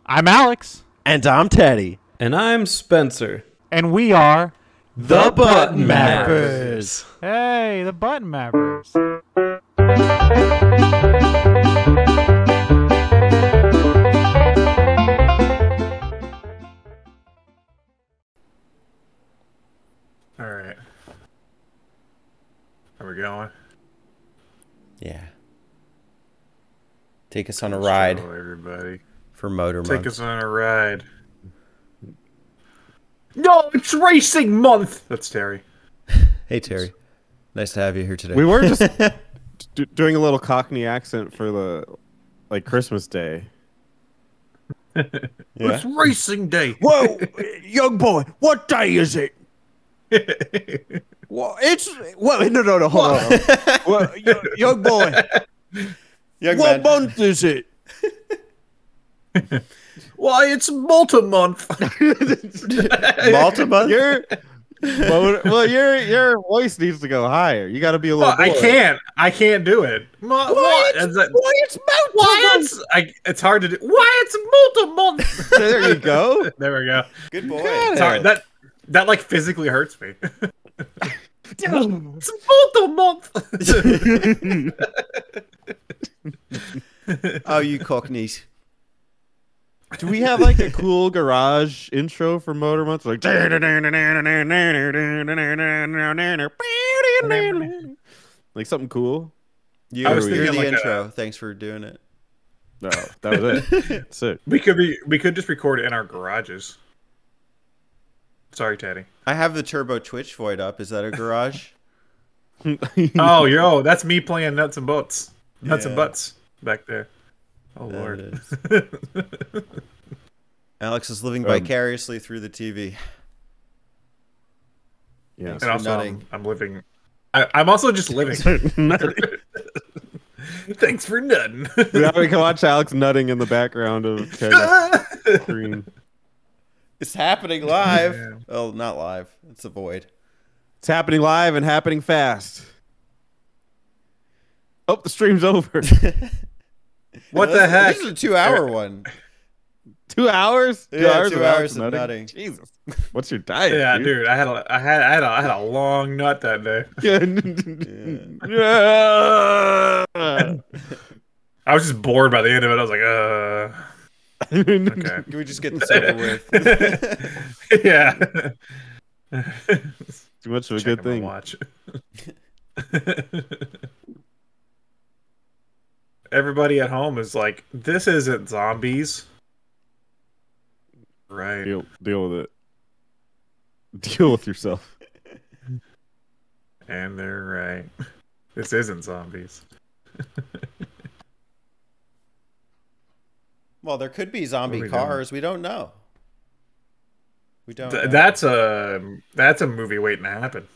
I'm Alex. And I'm Teddy. And I'm Spencer. And we are The Button Mappers. Hey, the Button Mappers. All right. Are we going? Yeah. Take us on a ride. Hello, everybody. For Motor Month. Take us on a ride. No, it's racing month. That's Terry. Hey, Terry. Nice to have you here today. We were just doing a little Cockney accent for the Christmas Day. Yeah. It's racing day. Whoa, young boy, what day is it? Well, no, hold on. Well, young boy, Young what man. month is it? Why, it's Malta month. Malta month? Your voice needs to go higher. You got to be a little. Well, I can't do it. Why it's Malta month? It's hard to do. Why it's Malta month? There you go. There we go. Good boy. Sorry, that like physically hurts me. It's Malta month. Oh, you cockneys. Do we have like a cool garage intro for Motor Month? Like, like something cool? I was You're thinking the like intro. Thanks for doing it. No, that was it. Sick. We could just record it in our garages. Sorry, Teddy. I have the Turbo Twitch void up. Is that a garage? Oh, that's me playing nuts and bolts. Nuts and Yeah. butts back there. Oh, That Lord. is. Alex is living vicariously through the TV. Yeah. And also, nutting. I'm living. I'm also just living. Thanks for nutting. Now we can watch Alex nutting in the background of Teddy's screen. It's happening live. Yeah. Oh, not live. It's a void. It's happening live and happening fast. Oh, the stream's over. What the heck? This is a 2-hour one. 2 hours? Yeah, 2 of hours Alex of nutting. Jesus. What's your diet? Yeah, dude. I had a long nut that day. I was just bored by the end of it. I was like, okay. Can we just get this over with? Yeah. Too much of a Checking good thing. my watch. Everybody at home is like, this isn't zombies. Right. Deal with it. Deal with yourself. And they're right. This isn't zombies. Well, there could be zombie What are we cars. We don't know. We don't know. That's a movie waiting to happen.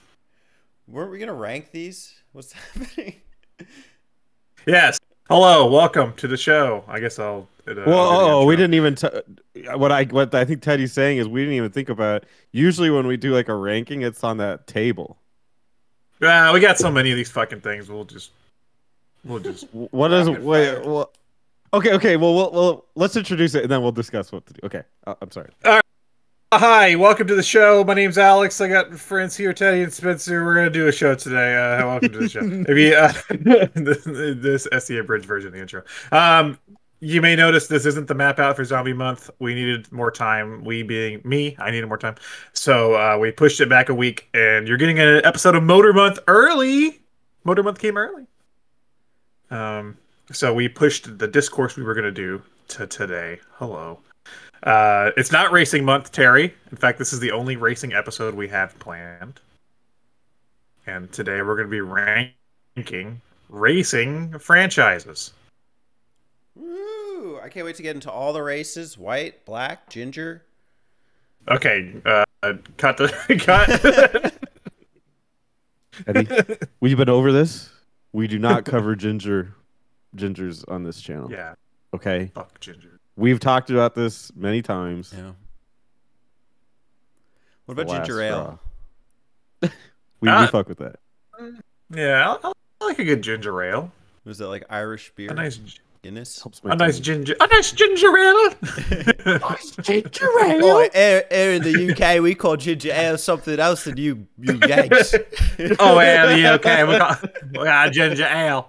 Weren't we going to rank these? What's happening? Yes. Hello, welcome to the show. I guess I'll. We didn't even. What I think Teddy's saying is we didn't even think about it. Usually when we do like a ranking, it's on that table. Yeah, we got so many of these fucking things. We'll just. What is wait? Well, okay. Well, let's introduce it and then we'll discuss what to do. Okay, I'm sorry. Hi, welcome to the show. My name's Alex. I got friends here, Teddy and Spencer. We're gonna do a show today. Welcome to the show. If this SCA Bridge version of the intro. You may notice this isn't the map out for Zombie Month. We needed more time. We being me, I needed more time, so we pushed it back a week. And you're getting an episode of Motor Month early. Motor Month came early. So we pushed the discourse we were gonna do to today. Hello. It's not racing month, Terry. In fact, this is the only racing episode we have planned. And today we're going to be ranking racing franchises. Woo! I can't wait to get into all the races. White, black, ginger. Okay, cut the cut. Eddie, we've been over this. We do not cover gingers on this channel. Yeah, Okay. fuck ginger. We've talked about this many times. Yeah. What about ginger ale? We fuck with that. Yeah, I like a good ginger ale. Was that like Irish beer? A nice Guinness. Helps my A nice tummy. ginger ale. Ginger ale. Oh, here in the UK, we call ginger ale something else than you Yanks. Oh yeah, okay. We got ginger ale.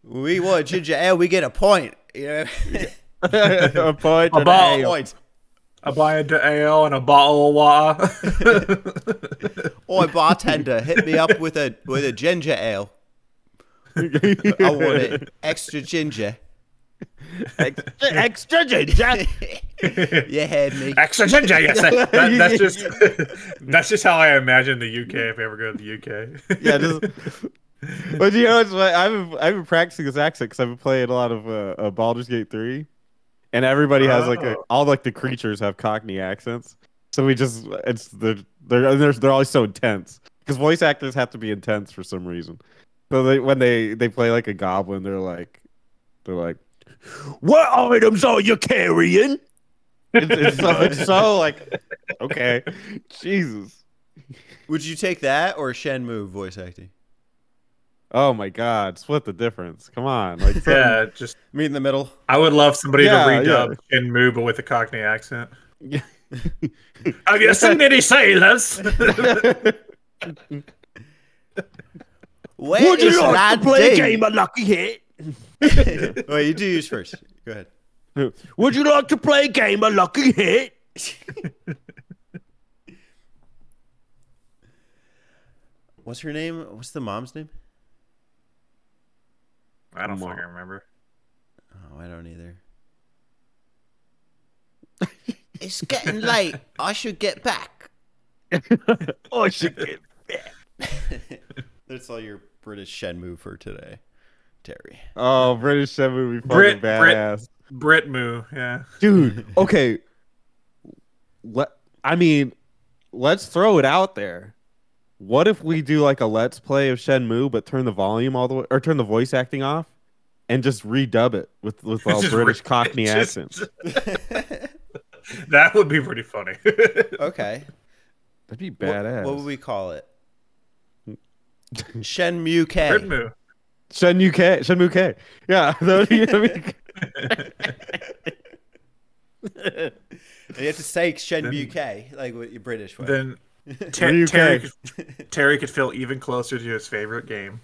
We want ginger ale, we get a point. You know? A point. A and bottle. ale. Points. I buy a ale and a bottle of water. Oi, bartender, hit me up with a ginger ale. I want it extra ginger. Extra ginger. You had me. Extra ginger, yes. That's just how I imagine the UK if I ever go to the UK. Yeah, but you know, it's like, I've been practicing this accent because I've been playing a lot of Baldur's Gate 3, and everybody has all like the creatures have Cockney accents. So we just they're always so intense because voice actors have to be intense for some reason. So when they play like a goblin, they're like, "What items are you carrying?" It's so like, okay, Jesus. Would you take that or Shenmue voice acting? Oh my God! Split the difference. Come on, like Yeah, just Meet in the middle. I would love somebody to Yeah, redub Shenmue but with a Cockney accent. Yeah. Have you seen any sailors? Where is Lad D? of Lucky Hit? Wait, you do yours first. Go ahead. Would you like to play a game of Lucky Hit? What's her name? What's the mom's name? I don't fucking remember. Oh, I don't either. It's getting late. I should get back. I should get That's all your British Shenmue for today, Terry. Oh, British Chef movie, fucking badass. Britmoo, yeah. Dude, okay. Let's throw it out there. What if we do like a let's play of Shenmue, but turn the volume all the way, or turn the voice acting off, and just redub it with all Just British Cockney just- accents? That would be pretty funny. Okay. That'd be badass. What would we call it? Shenmue K. Britmoo. Shenmue K. Yeah, that would be. You have to say Shenmue K, like what your British way. Then UK. Terry could feel even closer to his favorite game.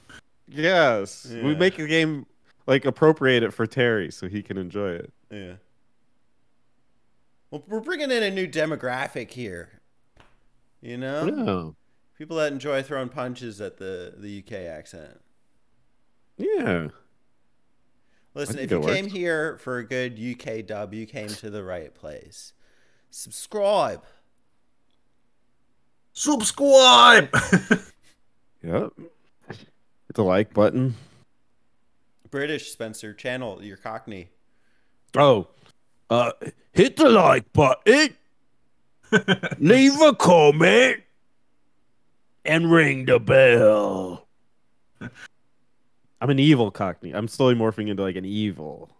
Yes, Yeah. we make the game like appropriate it for Terry so he can enjoy it. Yeah. Well, we're bringing in a new demographic here. You know? Yeah, People that enjoy throwing punches at the UK accent. yeah. Listen, think if you it came works. here for a good UK dub, you came to the right place. Subscribe. Subscribe. Yep. Hit the like button. British Spencer, channel your Cockney. Oh, hit the like button, leave a comment, and ring the bell. I'm an evil Cockney. I'm slowly morphing into like an evil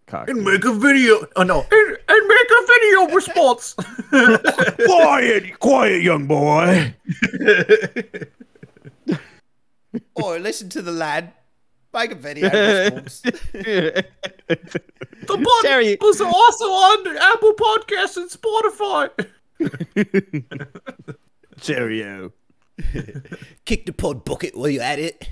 Cockney. And make a video. Oh no. And make a video response. Quiet, young boy. Oh, listen to the lad. Make a video response. The podcast was also on Apple Podcasts and Spotify. Cheerio. Kick the pod bucket while you're at it.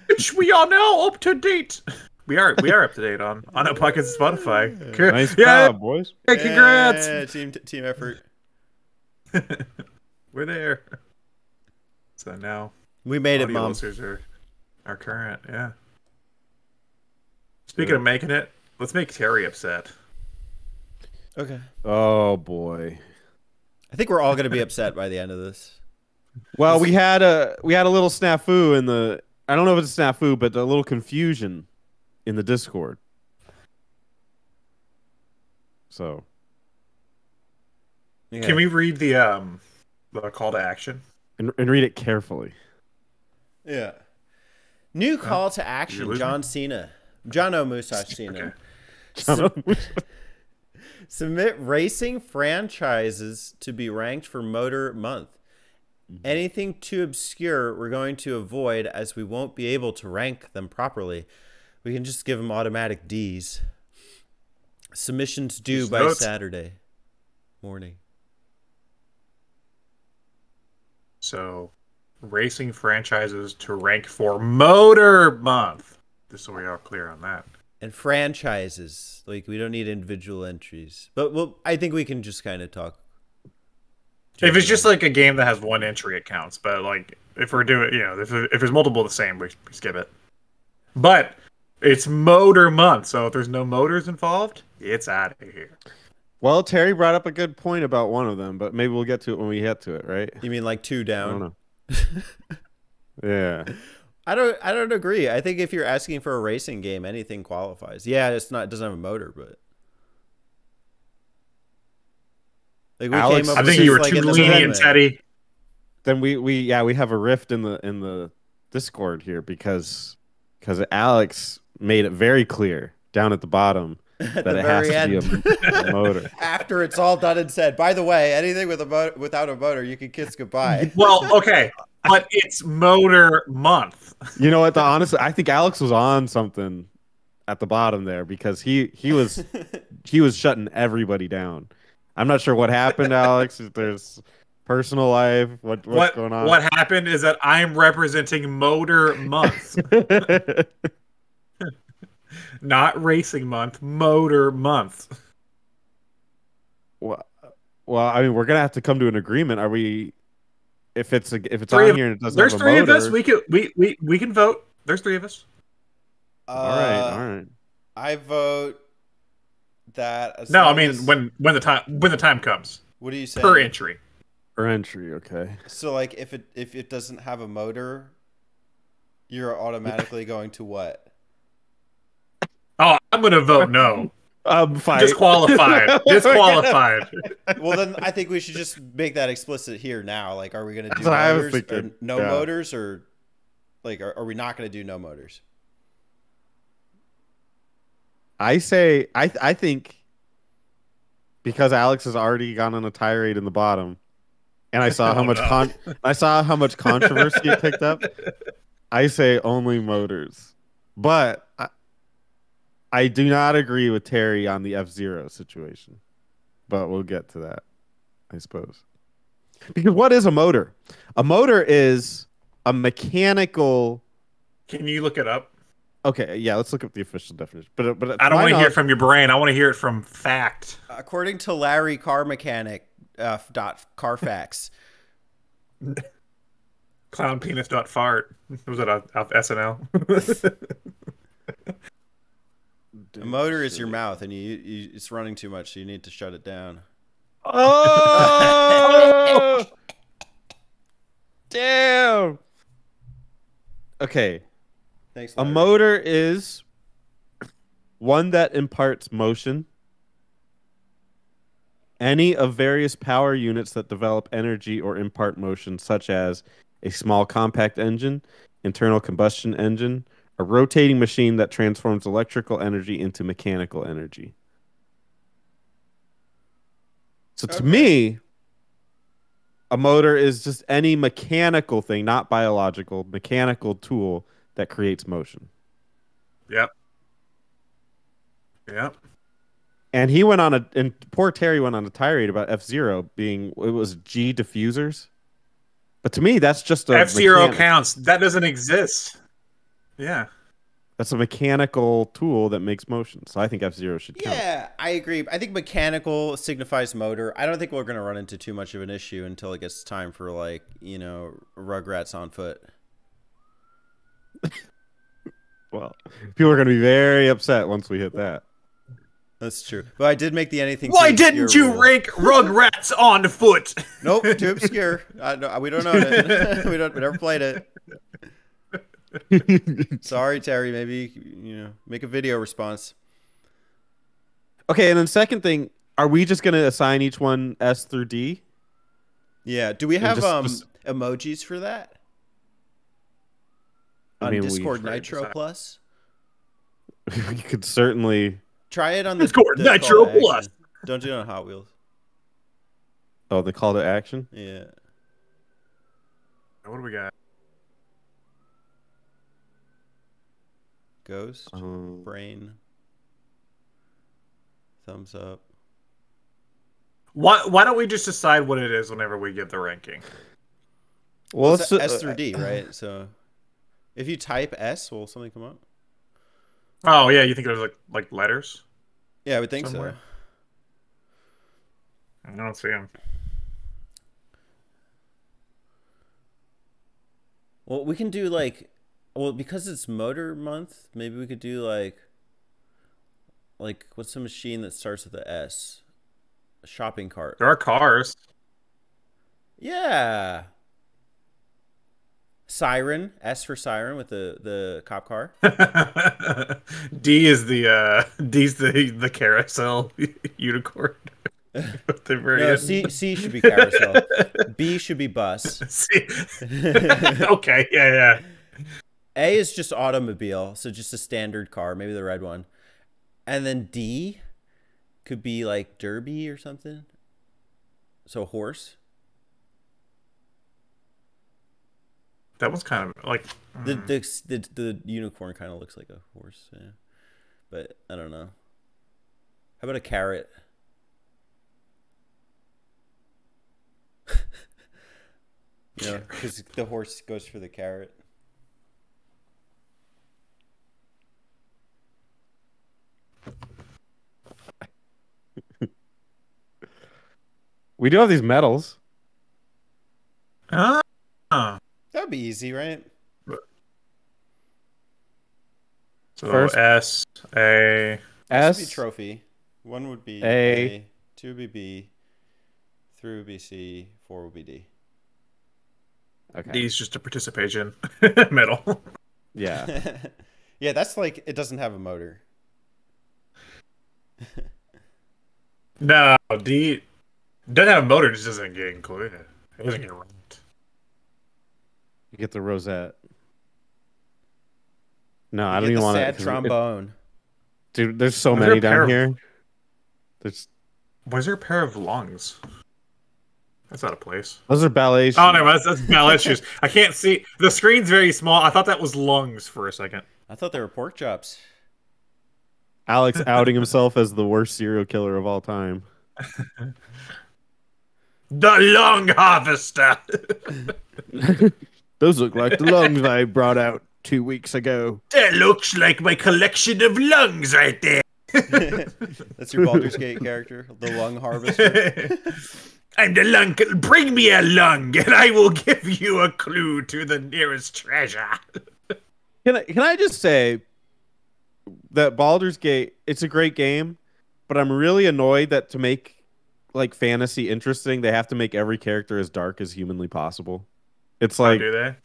Which we are now up to date. We are up to date on a podcast and Spotify. Nice Yeah, job, boys. yeah, congrats. Yeah, team effort. We're there. So now We made it, audio Mom. listeners are current. Yeah. Speaking of making it, let's make Terry upset. Okay. Oh boy. I think we're all going to be upset by the end of this. Well, we had a little snafu in the. I don't know if it's a snafu, but a little confusion in the Discord. So Okay. Can we read the call to action? and read it carefully. Yeah. New call to you action, lose John Cena. Jono Musash Cena. Okay. Submit racing franchises to be ranked for Motor Month. Anything too obscure we're going to avoid as we won't be able to rank them properly. We can just give them automatic Ds. Submissions due Just by notes. Saturday morning. So, racing franchises to rank for Motor Month. Just so we are clear on that. And franchises. Like, we don't need individual entries. But I think we can just kind of talk. If it's just like a game that has one entry, it counts. But like, if we're doing, if there's multiple of the same, we skip it. But it's Motor Month, so if there's no motors involved, it's out of here. Well, Terry brought up a good point about one of them, but maybe we'll get to it when we get to it, right? You mean like 2 down? I don't know. Yeah. I don't agree. I think if you're asking for a racing game, anything qualifies. Yeah, it doesn't have a motor, but like Alex, came up I with think this, you were like, too in the lenient, moment. Teddy. Then we have a rift in the Discord here because Alex made it very clear down at the bottom At that the it has very to be a motor. After it's all done and said. By the way, anything with without a motor, you can kiss goodbye. Well, okay, but it's Motor Month. You know what? Honestly, I think Alex was on something at the bottom there because he was shutting everybody down. I'm not sure what happened, Alex. If there's personal life, what's going on? What happened is that I'm representing Motor Month, not Racing Month. Motor Month. Well, I mean, we're gonna have to come to an agreement. Are we? If it's on here and it doesn't There's have a 3 motor, of us. We can vote. There's 3 of us. all right. I vote that. As No, I long mean as- when the time comes What do you say? per entry. Per entry, okay. So like if it doesn't have a motor, you're automatically going to what? Oh, I'm gonna vote no. Fine. Disqualified. Disqualified. Well, then I think we should just make that explicit here now. Like, are we going to do That's what I was motors or thinking. no Yeah. motors, or like are we not going to do no motors? I say I think because Alex has already gone on a tirade in the bottom, and I saw how much controversy it picked up. I say only motors, but I do not agree with Terry on the FZero situation. But we'll get to that, I suppose. Because what is a motor? A motor is a mechanical. Can you look it up? Okay, yeah, let's look up the official definition. But I don't want to hear it from your brain. I want to hear it from fact. According to Larry Car Mechanic Carfax, Clownpenis.fart. Was that off SNL? a motor is your mouth, and you it's running too much, so you need to shut it down. Oh! Damn. Okay. Thanks. A Larry. motor is one that imparts motion. Any of various power units that develop energy or impart motion, such as a small compact engine, internal combustion engine, a rotating machine that transforms electrical energy into mechanical energy. So to me, a motor is just any mechanical thing, not biological, mechanical tool that creates motion. Yep. And poor Terry went on a tirade about FZero being, it was G diffusers. But to me, that's just a FZero counts. That doesn't exist. Yeah. That's a mechanical tool that makes motion. So I think FZero should count. Yeah, I agree. I think mechanical signifies motor. I don't think we're going to run into too much of an issue until it gets time for, like, Rugrats on foot. Well, people are going to be very upset once we hit that. That's true. But I did make the anything. Why too obscure didn't you rule. rank Rugrats on foot? Nope, too obscure. No, we don't own it. We never played it. Sorry, Terry. Maybe make a video response. Okay, and then second thing, are we just going to assign each one S through D? Yeah. Do we have just emojis for that? I On mean, Discord we- Nitro Plus? We could certainly. Try it on the Discord the Nitro call to Plus. action. Don't do it on Hot Wheels. Oh, the call to action? Yeah. What do we got? Ghost. Brain. Thumbs up. Why don't we just decide what it is whenever we give the ranking? Well, it's S through D, right? So if you type S, will something come up? Oh yeah, you think there's like letters? Yeah, I would think somewhere? So. I don't see them. Well, we can do like, well, because it's Motor Month, maybe we could do like what's the machine that starts with a S? A shopping cart. There are cars. Yeah. Siren, S for siren with the cop car. D's the carousel unicorn. No, C should be carousel. B should be bus. C. Okay, yeah. A is just automobile, so just a standard car, maybe the red one. And then D could be like derby or something. So horse. That was kind of like the unicorn kind of looks like a horse, yeah. But I don't know. How about a carrot? You know, because the horse goes for the carrot. We do have these medals. That'd be easy, right? So first, S, A. S would be trophy. 1 would be A. 2 would be B. 3 would be C. 4 would be D. Okay. D is just a participation medal. Yeah. Yeah, that's like, it doesn't have a motor. No, D doesn't have a motor, just doesn't get included. It doesn't get ranked. You get the rosette. No, I You don't even want sad trombone. Dude, there's so many down here. Why is there a pair of lungs? That's out of place. Those are ballet shoes. Oh, no, that's ballet shoes. I can't see. The screen's very small. I thought that was lungs for a second. I thought they were pork chops. Alex outing himself as the worst serial killer of all time. The lung harvester. Those look like the lungs I brought out 2 weeks ago. That looks like my collection of lungs right there. That's your Baldur's Gate character, the lung harvester. I'm the lung. Bring me a lung, and I will give you a clue to the nearest treasure. Can I just say that Baldur's Gate, it's a great game, but I'm really annoyed that to make like fantasy interesting, they have to make every character as dark as humanly possible. It's like, do they?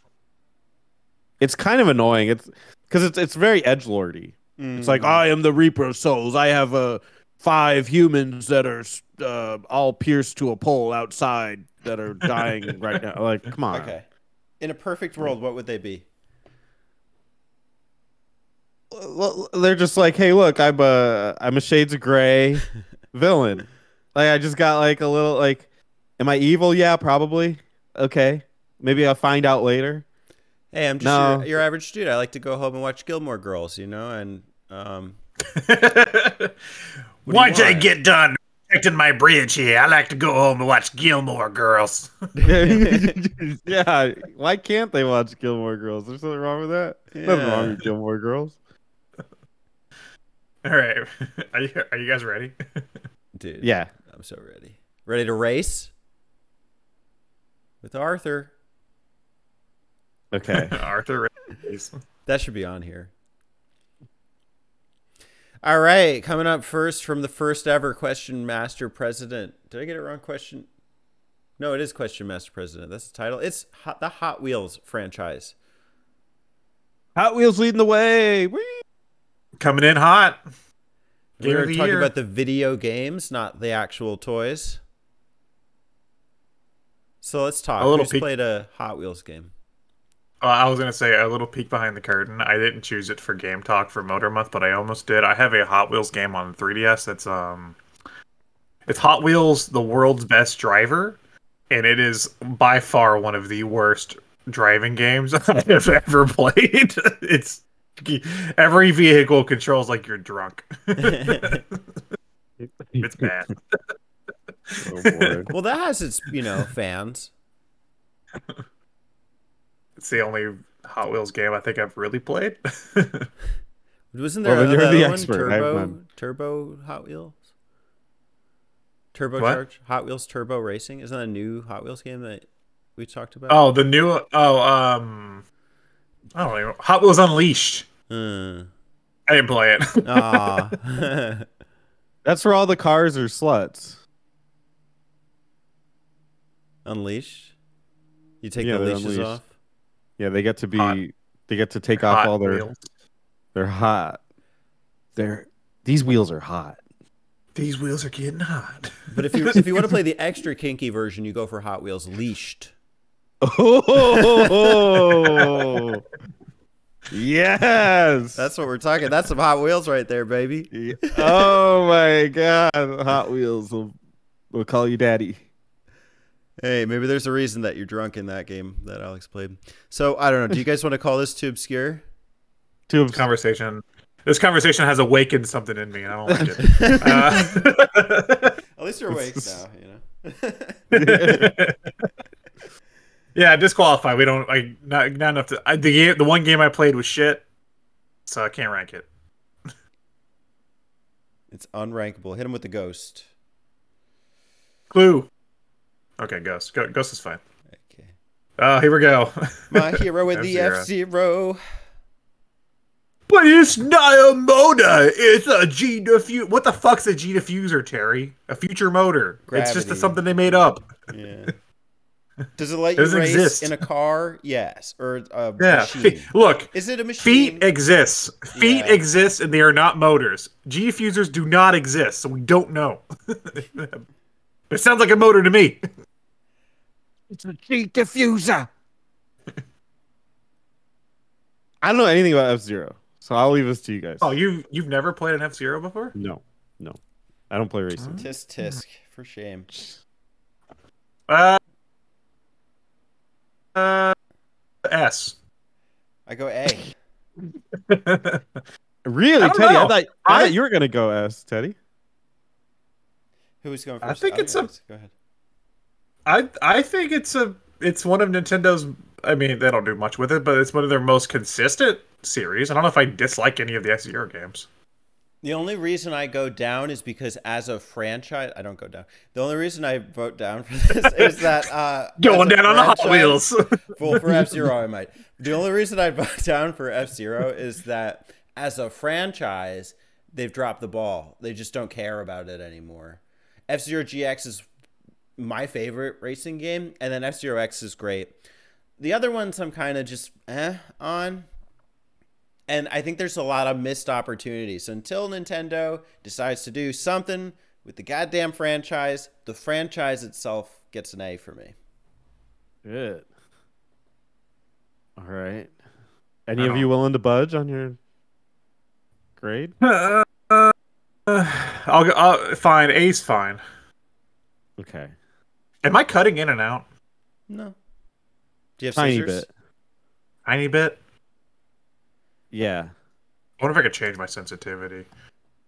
It's kind of annoying. It's because it's very edgelordy. It's like, I am the Reaper of Souls. I have 5 humans that are all pierced to a pole outside that are dying right now. Like, come on. Okay. In a perfect world, what would they be? Well, they're just like, hey, look, I'm a Shades of Grey villain. Like, I just got like a little like, am I evil? Yeah, probably. Okay, maybe I'll find out later. Hey, I'm just your average dude. I like to go home and watch Gilmore Girls, you know, and once I get done protecting my bridge here, I like to go home and watch Gilmore Girls. Yeah, why can't they watch Gilmore Girls? There's something wrong with that. Yeah. Nothing wrong with Gilmore Girls. All right, are you guys ready? Dude, Yeah, I'm so ready. Ready to race with Arthur. okay. Arthur. That should be on here. All right, coming up first from the first ever Question Master President. Did I get it wrong? No, it is Question Master President. That's the title. It's the Hot Wheels franchise. Hot Wheels leading the way. Whee! Coming in hot. We're talking about the video games, not the actual toys. So let's talk. Who's played a Hot Wheels game? I was going to say a little peek behind the curtain. I didn't choose it for Game Talk for Motor Month, but I almost did. I have a Hot Wheels game on 3DS. It's Hot Wheels, the world's best driver, and it is by far one of the worst driving games I have ever played. Every vehicle controls like you're drunk. It's bad. Oh boy. Well, that has its fans. It's the only Hot Wheels game I think I've really played. Wasn't there Well, then another you're the one? expert. I have none. Turbo Hot Wheels? Turbocharged What? Hot Wheels Turbo Racing? Isn't that a new Hot Wheels game that we talked about? Oh, the new I don't know. Hot Wheels Unleashed. Uh, I didn't play it. Aw. That's where all the cars are sluts. Unleashed? You take Yeah, the they're leashes unleashed. off? Yeah, they get to be. Hot. They get to take Hot off all their. Wheels. They're hot. These wheels are hot. These wheels are getting hot. But if you want to play the extra kinky version, you go for Hot Wheels Leashed. Oh, yes. That's what we're talking. That's some Hot Wheels right there, baby. Oh my God, Hot Wheels will call you daddy. Hey, maybe there's a reason that you're drunk in that game that Alex played. So I don't know. Do you guys want to call this too obscure? This conversation has awakened something in me, and I don't like it. At least you're awake now. Yeah, disqualified. We don't not enough to. The one game I played was shit, so I can't rank it. It's unrankable. Hit him with the ghost. Clue. Okay, Ghost. Ghost is fine. Okay. Here we go. My hero with the F-Zero. FZero. But it's not a motor. It's a G diffuser. What the fuck's a G diffuser, Terry? A future motor. It's just Gravity. something they made up. Yeah. Does it let you Doesn't race exist. in a car? Yes. Or a Yeah. machine? Look, Is it a machine? feet exists. Feet Yeah. exist, and they are not motors. G diffusers do not exist, so we don't know. It sounds like a motor to me. It's a G diffuser. I don't know anything about F-Zero, so I'll leave this to you guys. Oh, you've never played an F-Zero before? No. I don't play racing. Tisk tisk. For shame. S. I go A. Really, I don't Teddy? know. I thought you were gonna go S, Teddy. Who's going first? I think it's a- Go ahead. I think it's one of Nintendo's. I mean, they don't do much with it, but it's one of their most consistent series. I don't know if I dislike any of the F-Zero games. The only reason I go down is because as a franchise, I don't go down. The only reason I vote down for this is that Going as a down on the Hot franchise- Wheels. Well, for F-Zero, I might. The only reason I vote down for F-Zero is that as a franchise, they've dropped the ball. They just don't care about it anymore. F-Zero GX is my favorite racing game, and then F-Zero X is great. The other ones I'm kind of just on. And I think there's a lot of missed opportunities. Until Nintendo decides to do something with the goddamn franchise, the franchise itself gets an A for me. Good. All right. Any of you willing to budge on your grade? I'll fine. A's fine. Okay. Am I cutting in and out? No. Do you have Tiny scissors? bit. Tiny bit. Yeah. I wonder if I could change my sensitivity.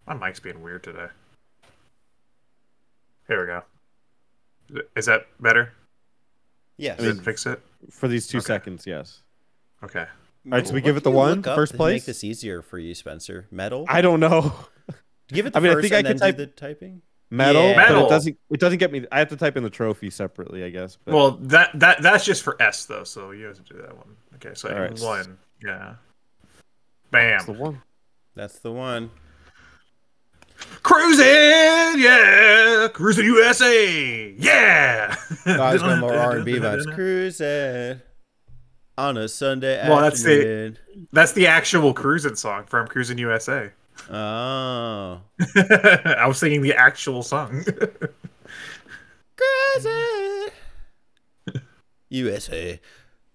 My mic's being weird today. Here we go. Is that better? Yes. Did it fix it? For these 2 Okay. seconds, yes. Okay. All right, so we What give it the can you one, look up first to place? Make this easier for you, Spencer. Metal. I don't know. Give it the I mean, I first think I and could then type- do the typing. Metal, Yeah. but Metal. it doesn't get me. I have to type in the trophy separately, I guess. But Well, that's just for S though, so you have to do that one. Okay, so All right. one. Yeah. that's the Bam. one. That's the one. Cruisin', yeah. Cruisin' USA, yeah. I was going more R&B vibes. Cruising on a Sunday Well, that's the- afternoon. That's the actual Cruisin' song from Cruisin' USA. Oh. I was singing the actual song. Cruising. USA.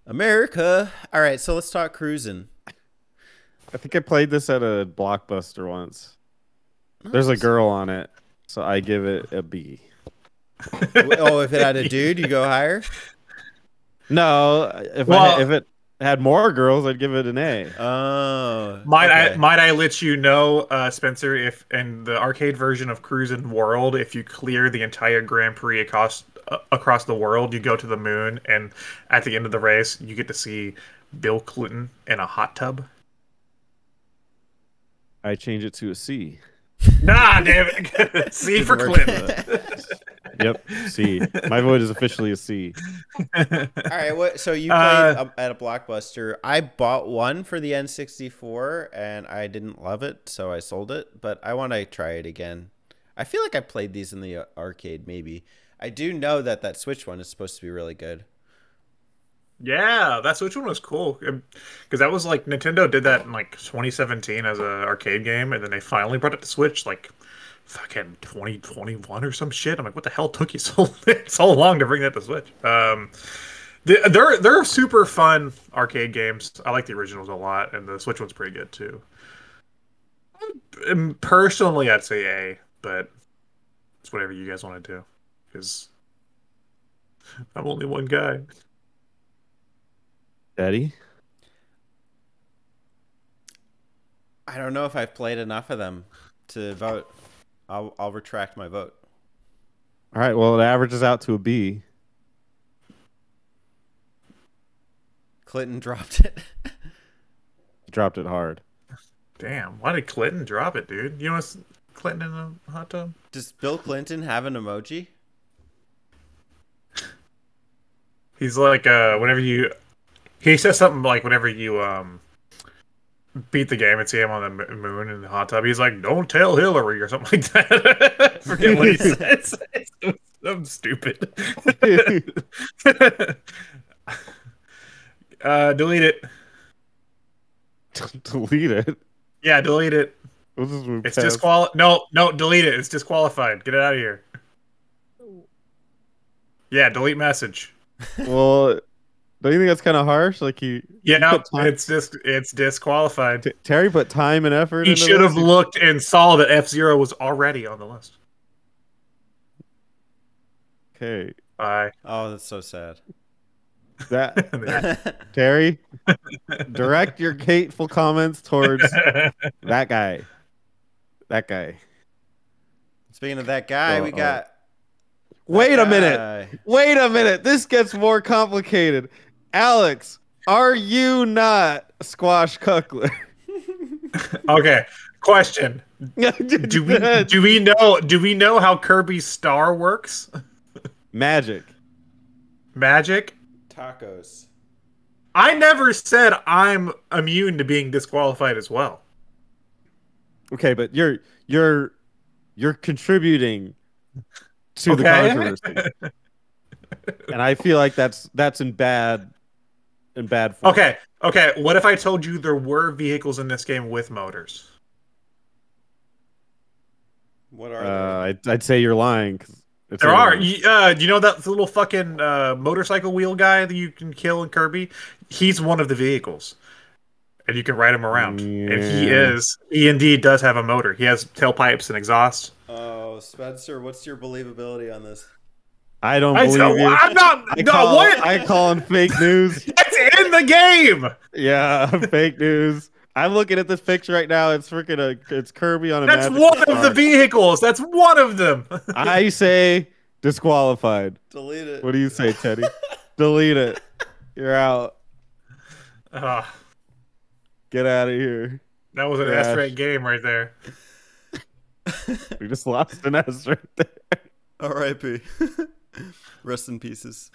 America. All right, so let's talk cruising. I think I played this at a Blockbuster once. There's a girl on it, so I give it a B. Oh, if it had a dude, you go higher? No, if had more girls, I'd give it an A. Oh, Might okay. I let you know, Spencer, if in the arcade version of Cruisin' World, if you clear the entire Grand Prix across the world, you go to the moon, and at the end of the race, you get to see Bill Clinton in a hot tub. I change it to a C. Nah, damn it. C for Didn't work. Clinton. Yep, C. My vote is officially a C. All right, so you played at a Blockbuster. I bought one for the N64 and I didn't love it, so I sold it, but I want to try it again. I feel like I played these in the arcade maybe. I do know that that Switch one is supposed to be really good. Yeah, that Switch one was cool. Because that was like, Nintendo did that in like 2017 as an arcade game, and then they finally brought it to Switch like fucking 2021 or some shit. I'm like, what the hell took you so long to bring that to Switch? They're super fun arcade games. I like the originals a lot, and the Switch one's pretty good too. Personally, I'd say A, but it's whatever you guys want to do, because I'm only one guy. Daddy? I don't know if I've played enough of them to vote. I'll retract my vote. All right, well, it averages out to a B. Clinton dropped it. Dropped it hard. Damn, why did Clinton drop it, dude? You know what's Clinton in a hot tub? Does Bill Clinton have an emoji? He's like, he says something like whenever you beat the game and see him on the moon in the hot tub, he's like, "Don't tell Hillary" or something like that. Forget what he says. It's so stupid. Delete it. Delete it. Yeah, delete it. We'll just move It's past. No, delete it. It's disqualified. Get it out of here. Yeah, delete message. Well, don't you think that's kind of harsh? Like Yeah, no, put time- it's disqualified. Terry put time and effort. He into should have this. looked and saw that FZero was already on the list. Okay, Bye. Oh, that's so sad. that Terry, direct your hateful comments towards that guy. That guy. Speaking of that guy, we got. Wait a guy. minute. Wait a minute. This gets more complicated. Alex, are you not Squash Cuckler? Okay. Question: Do we know how Kirby's star works? Magic? Magic. Tacos. I never said I'm immune to being disqualified as well. Okay, but you're contributing to the Okay. controversy, and I feel like that's in bad form. Okay. What if I told you there were vehicles in this game with motors? What are they? I'd say you're lying. 'Cause it's There are. illegal. You know that little fucking motorcycle wheel guy that you can kill in Kirby? He's one of the vehicles. And you can ride him around. And he indeed does have a motor. He has tailpipes and exhaust. Oh, Spencer, what's your believability on this? I don't believe you. I'm not. What? I call him fake news. It's in the game. Yeah, fake news. I'm looking at this picture right now. It's freaking it's Kirby on a That's magic one of car. the vehicles. That's one of them. I say disqualified. Delete it. What do you say, Teddy? Delete it. You're out. Get out of here. That was an Trash. S-rank game right there. We just lost an S right there. R.I.P. Rest in pieces.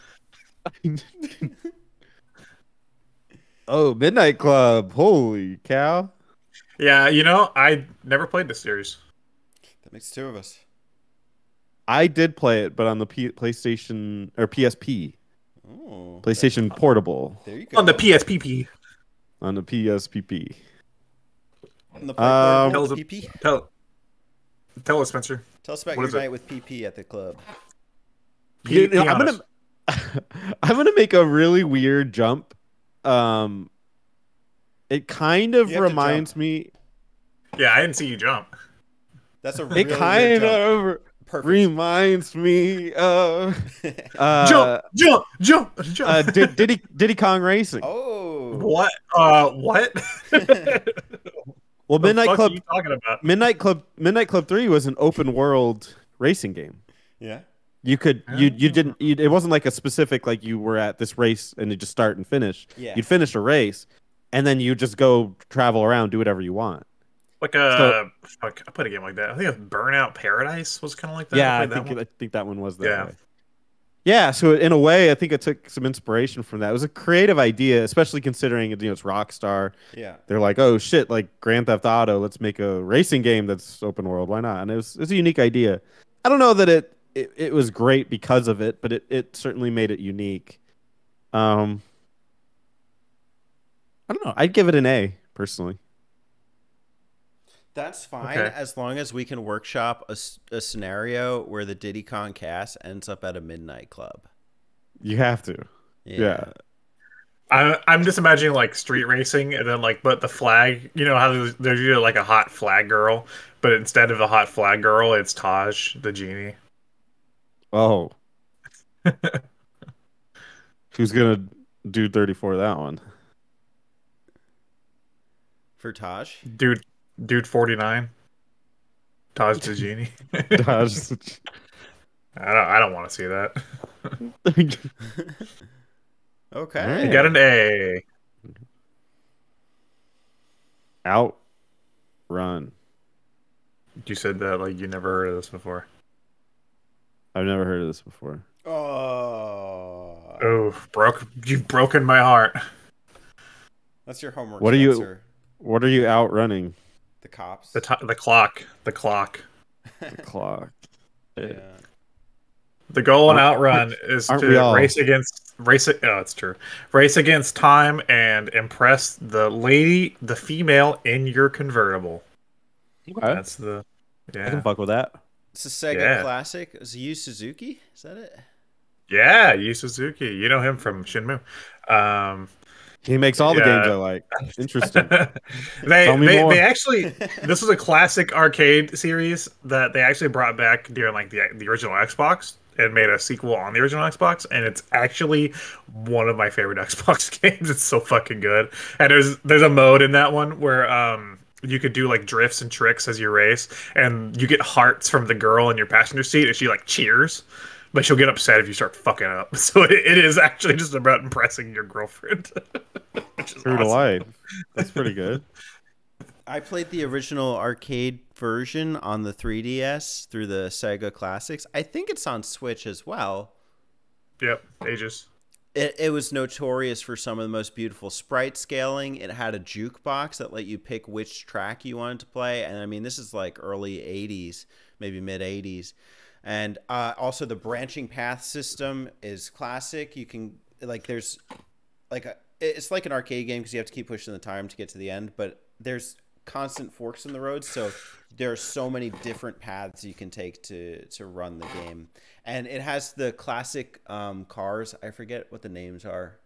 Oh, Midnight Club. Holy cow. Yeah, I never played this series. That makes two of us. I did play it, but on the PlayStation or PSP. Oh, PlayStation Portable. there you go. On the PSPP. On the PSPP. On the whiteboard Tells with a- PP. Tell us, Spencer. Tell us about what your is it? night with PP at the club. You know, Be I'm honest. gonna make a really weird jump. It kind of You have to reminds me. Yeah, I didn't see you jump. That's a really It weird kind jump. of Perfect. reminds me of Jump. Diddy Kong Racing. Oh, What? What? Well, The Midnight fuck Club, are you talking about? Midnight Club 3 was an open world racing game. Yeah. You could it wasn't like a specific like you were at this race and you just start and finish. Yeah. You'd finish a race and then you just go travel around, do whatever you want. Like fuck, I played a game like that. I think it's Burnout Paradise was kind of like that. Yeah, I think that one was that way. Yeah, so in a way, I think it took some inspiration from that. It was a creative idea, especially considering it's Rockstar. Yeah. They're like, oh shit, like Grand Theft Auto, let's make a racing game that's open world. Why not? And it's a unique idea. I don't know that it was great because of it, but it certainly made it unique. I don't know. I'd give it an A personally. That's fine Okay. as long as we can workshop a scenario where the Diddy Kong cast ends up at a midnight club. You have to. Yeah. I'm just imagining like street racing, and then like, but the flag, you know how there's usually like a hot flag girl, but instead of the hot flag girl, it's Taj the genie. Oh. Who's gonna do 34 that one? For Taj? Dude 49. Taj the genie. Dodge. I don't want to see that. Okay. You got an A. Outrun. You said that like you never heard of this before. I've never heard of this before. Oh. Oh, you've broken my heart. That's your homework. What are you- Spencer. What are you outrunning? The cops. The clock. The clock. The clock. Yeah. The goal in Outrun is aren't we all? to race against time and impress the female in your convertible. That's the I can fuck with that. It's a Sega Yeah. classic. Is it Yu Suzuki? Is that it? Yeah, Yu Suzuki. You know him from Shenmue. He makes all the Yeah. games I like. Interesting. They actually this was a classic arcade series that they actually brought back during like the original Xbox and made a sequel on the original Xbox, and it's actually one of my favorite Xbox games. It's so fucking good. And there's a mode in that one where you could do like drifts and tricks as you race, and you get hearts from the girl in your passenger seat, and she like cheers. But she'll get upset if you start fucking up. So it is actually just about impressing your girlfriend. Which is True to awesome. life. That's pretty good. I played the original arcade version on the 3DS through the Sega Classics. I think it's on Switch as well. Yep, ages. It was notorious for some of the most beautiful sprite scaling. It had a jukebox that let you pick which track you wanted to play. And I mean, this is like early 80s, maybe mid 80s. And also the branching path system is classic. You can there's it's like an arcade game because you have to keep pushing the time to get to the end, but there's constant forks in the road. So there are so many different paths you can take to run the game. And it has the classic cars. I forget what the names are.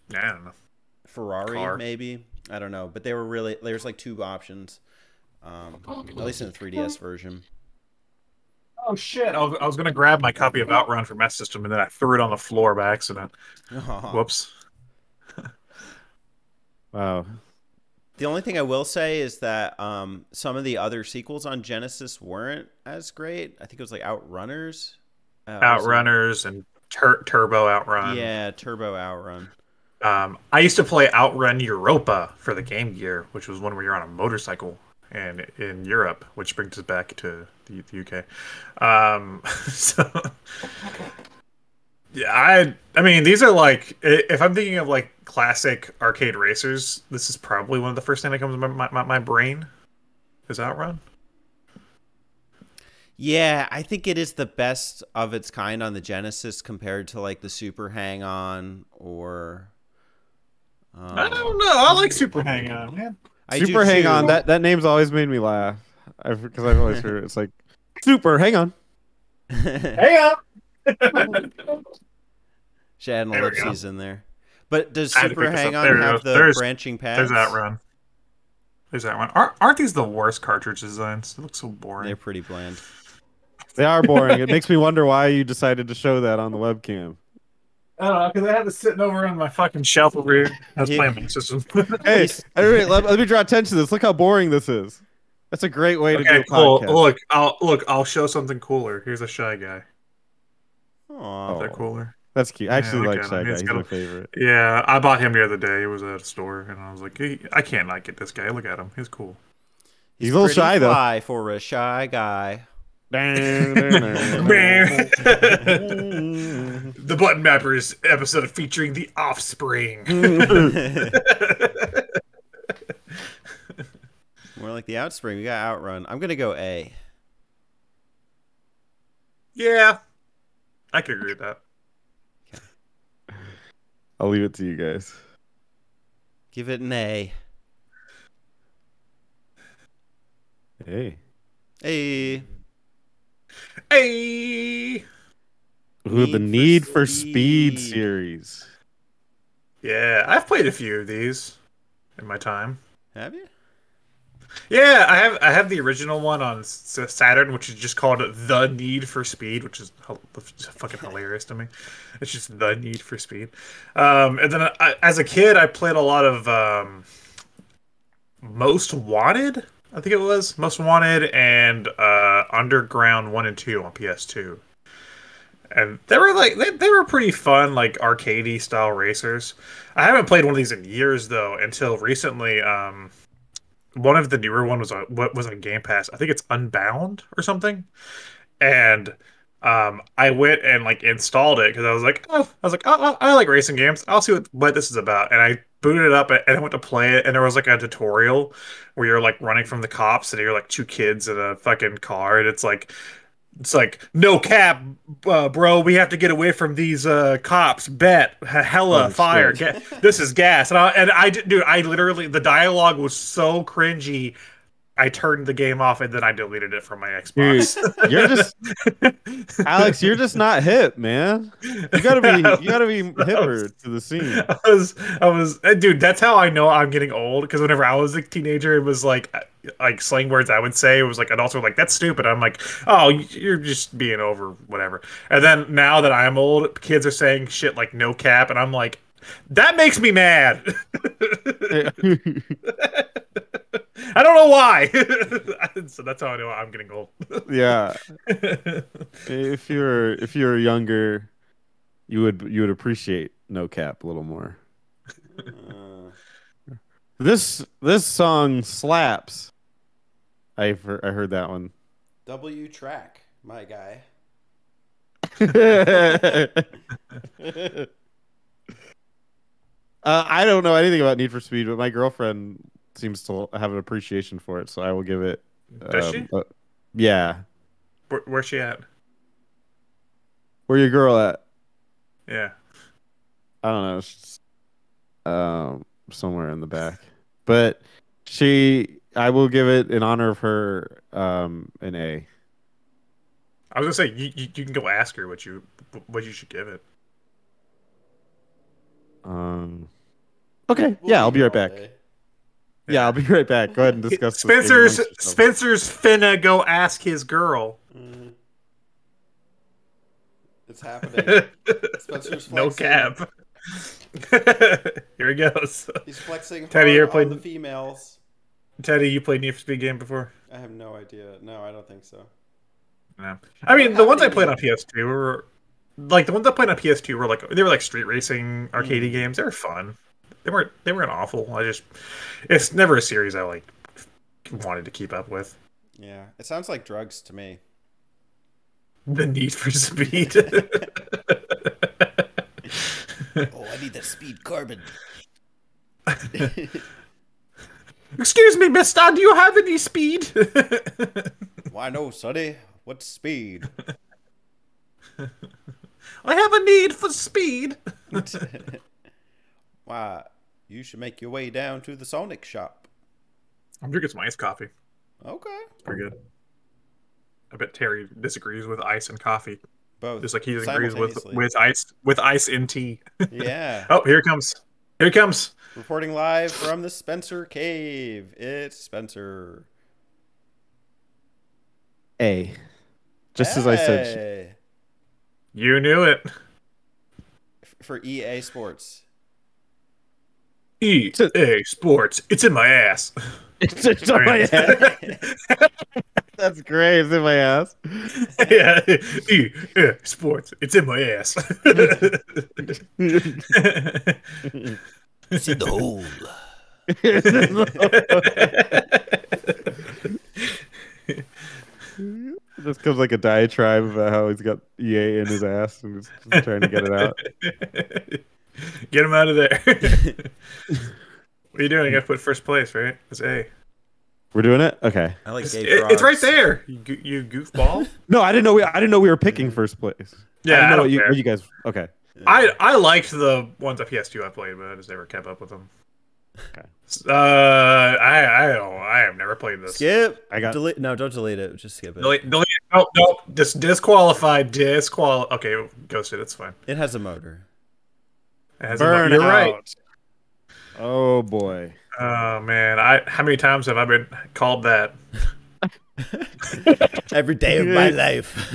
Yeah, I don't know. Ferrari, maybe. I don't know. But they were really, there's like two options, at least in the 3DS version. Oh shit! I was gonna grab my copy of Outrun for Master System, and then I threw it on the floor by accident. Whoops. Wow. The only thing I will say is that some of the other sequels on Genesis weren't as great. I think it was like Outrunners. Outrunners and Turbo Outrun. Yeah, Turbo Outrun. I used to play Outrun Europa for the Game Gear, which was one where you're on a motorcycle and in Europe, which brings us back to the UK. So yeah, I mean, these are like, if I'm thinking of like classic arcade racers, this is probably one of the first thing that comes to my brain is Outrun. Yeah, I think it is the best of its kind on the Genesis compared to like the Super Hang-On or... I don't know. I like Super Hang-On, man. Super Hang On. That name's always made me laugh. Because I've always heard it. It's like, Super Hang On. Hang on. She had an There we ellipses in there. But does I had to Super pick this up. Hang-On There we have go. the There's- branching paths? There's Outrun. There's Outrun. Aren't these the worst cartridge designs? They look so boring. They're pretty bland. They are boring. It makes me wonder why you decided to show that on the webcam. I don't know, because I had it sitting over on my fucking shelf over here. I was He- playing my system. Hey, let me draw attention to this. Look how boring this is. That's a great way to do Okay, a cool. podcast. I'll show something cooler. Here's a shy guy. Aw. Is that cooler? That's cute. I actually Yeah, like look Shy at him. Guy. He's He's got my a- favorite. Yeah, I bought him the other day. He was at a store, and I was like, hey, I can't not get this guy. Look at him. He's cool. He's a little pretty shy, though. fly for a shy guy. The Button Mappers episode featuring the Offspring. More like the Outspring. We got Outrun. I'm gonna go A. Yeah, I could agree with that. I'll leave it to you guys. Give it an A. Hey. A. Hey, Ooh, the Need Need for for Speed Speed. series. yeah, I've played a few of these in my time. Have you? Yeah, I have the original one on Saturn, which is just called The Need for Speed, which is fucking hilarious to me. It's just The Need for Speed. And then as a kid, I played a lot of Most Wanted. I think it was Most Wanted and Underground 1 and 2 on PS2. And they were like they were pretty fun, like arcadey style racers. I haven't played one of these in years though, until recently. One of the newer one was on Game Pass. I think it's Unbound or something. And I went and like installed it because oh, I like racing games. I'll see what this is about. And I booted it up and I went to play it, and there was like a tutorial where you're like running from the cops and you're like two kids in a fucking car, and it's like no cap, bro. We have to get away from these cops. Bet hella Oh, fire. shit. This is gas. Dude, I literally the dialogue was so cringy. I turned the game off and then I deleted it from my Xbox. Dude, you're just Alex. You're just not hip, man. You gotta be hipper to the scene. I was, dude. That's how I know I'm getting old. Because whenever I was a teenager, it was like slang words I would say. It was like adults were like, "That's stupid." I'm like, "Oh, you're just being over whatever." And then now that I'm old, kids are saying shit like "no cap," and I'm like, that makes me mad. I don't know why. So that's how I know I'm getting old. Yeah. If you're younger, you would appreciate no cap a little more. This song slaps. I heard that one. W track, my guy. I don't know anything about Need for Speed, but my girlfriend seems to have an appreciation for it, so I will give it. Does she? Yeah. Where's she at? Where your girl at? Yeah. I don't know. She's, somewhere in the back, but I will give it in honor of her an A. I was gonna say you can go ask her what you should give it. Okay. Yeah, I'll be right back. Yeah, I'll be right back. Go ahead and discuss. this game amongst yourselves. Spencer's finna go ask his girl. It's happening. Spencer's flexing. No cap. Here he goes. He's flexing hard Teddy, you ever on played- the females. Teddy, you played Need for Speed game before? I have no idea. No, I don't think so. No. I mean, the ones I played on PS2 were like they were like street racing arcade games. They were fun. They weren't awful. It's never a series I like wanted to keep up with. Yeah, it sounds like drugs to me. The Need for Speed. Oh, I need that speed carbon. Excuse me, mister, do you have any speed? Why no, sonny? What's speed? I have a need for speed. Why, you should make your way down to the Sonic shop. I'm drinking some iced coffee. Okay. It's pretty good. I bet Terry disagrees with ice and coffee. Both. Just like he disagrees Simultaneously. with ice in tea. Yeah. Oh, here it comes. Here it comes. Reporting live from the Spencer Cave. It's Spencer. A. Just as I said. Hey. You knew it. for EA Sports. EA Sports. It's in my ass. It's in my ass. That's great. It's in my ass. Yeah. EA Sports. It's in my ass. It's in the hole. This comes like a diatribe about how he's got EA in his ass and just trying to get it out. Get him out of there. What are you doing? I gotta put first place, right? It's A. We're doing it? Okay. I like It's, gay it's right frogs. there. You goofball. No, I didn't know we were picking first place. Yeah, I I didn't know don't what care. you guys. Okay. I liked the ones on PS2 I played, but I just never kept up with them. Okay. I have never played this. Skip. I got- delete. No, don't delete it. Just skip it. Delete. Nope. Disqualified. Okay, ghosted. It's fine. It has a motor. It has Burn you're right. out. Oh boy. Oh man, how many times have I been called that? Every day of my life.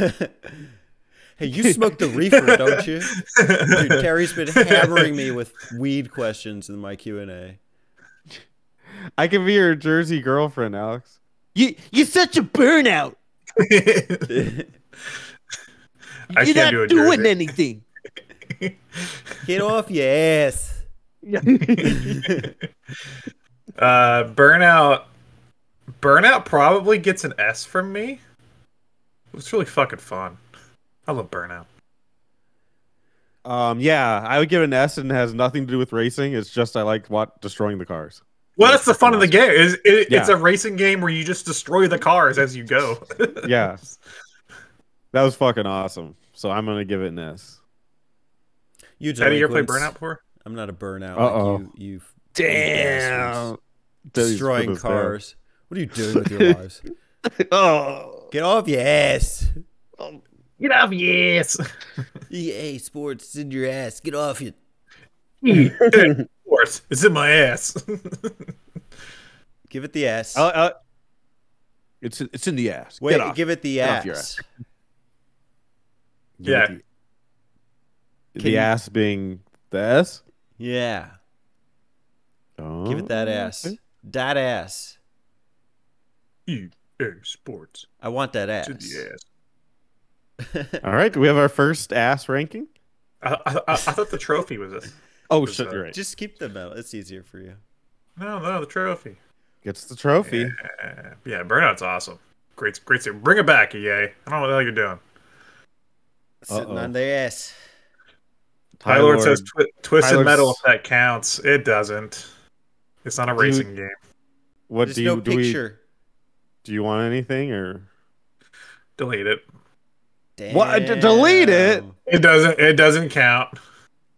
Hey, you smoke the reefer, don't you? Dude, Carrie's been hammering me with weed questions in my Q&A. I can be your Jersey girlfriend, Alex. You're such a burnout. I You're can't not do a doing Jersey. anything. Get off your ass. Burnout probably gets an S from me. It's really fucking fun. I love Burnout. Yeah, I would give it an S, and it has nothing to do with racing. It's just I like destroying the cars. Well, that's the fun of the game. It's Yeah. a racing game where you just destroy the cars as you go. Yeah, that was fucking awesome. So I'm gonna give it an S. You Have you ever played delinquents. Burnout before? I'm not a burnout Uh-oh. like you. Damn. Destroying cars. What are you doing with your lives? Oh, Get off your ass. Get off, yes. EA Sports is in your ass. Get off it. Of course, it's in my ass. Give it the S. it's in the ass. Wait, Get off. give it the Get ass. off your ass. Give Yeah. it the ass being the S. Yeah. Oh. Give it that ass. That ass. EA Sports. I want that ass. It's in the ass. All right. Do we have our first ass ranking? I thought the trophy was this. Oh Was, shit! You're right. Just keep the medal. It's easier for you. No, the trophy. Gets the trophy. Yeah, Burnout's awesome. Great. Bring it back, EA. I don't know what the hell you're doing. Sitting Uh-oh. on the ass. Tyler says Twisted Tyler's- Metal if that counts. It doesn't. It's not a racing game. What There's do you no do? picture. Do you want anything or Delete it. Damn. what? Delete it. It doesn't count.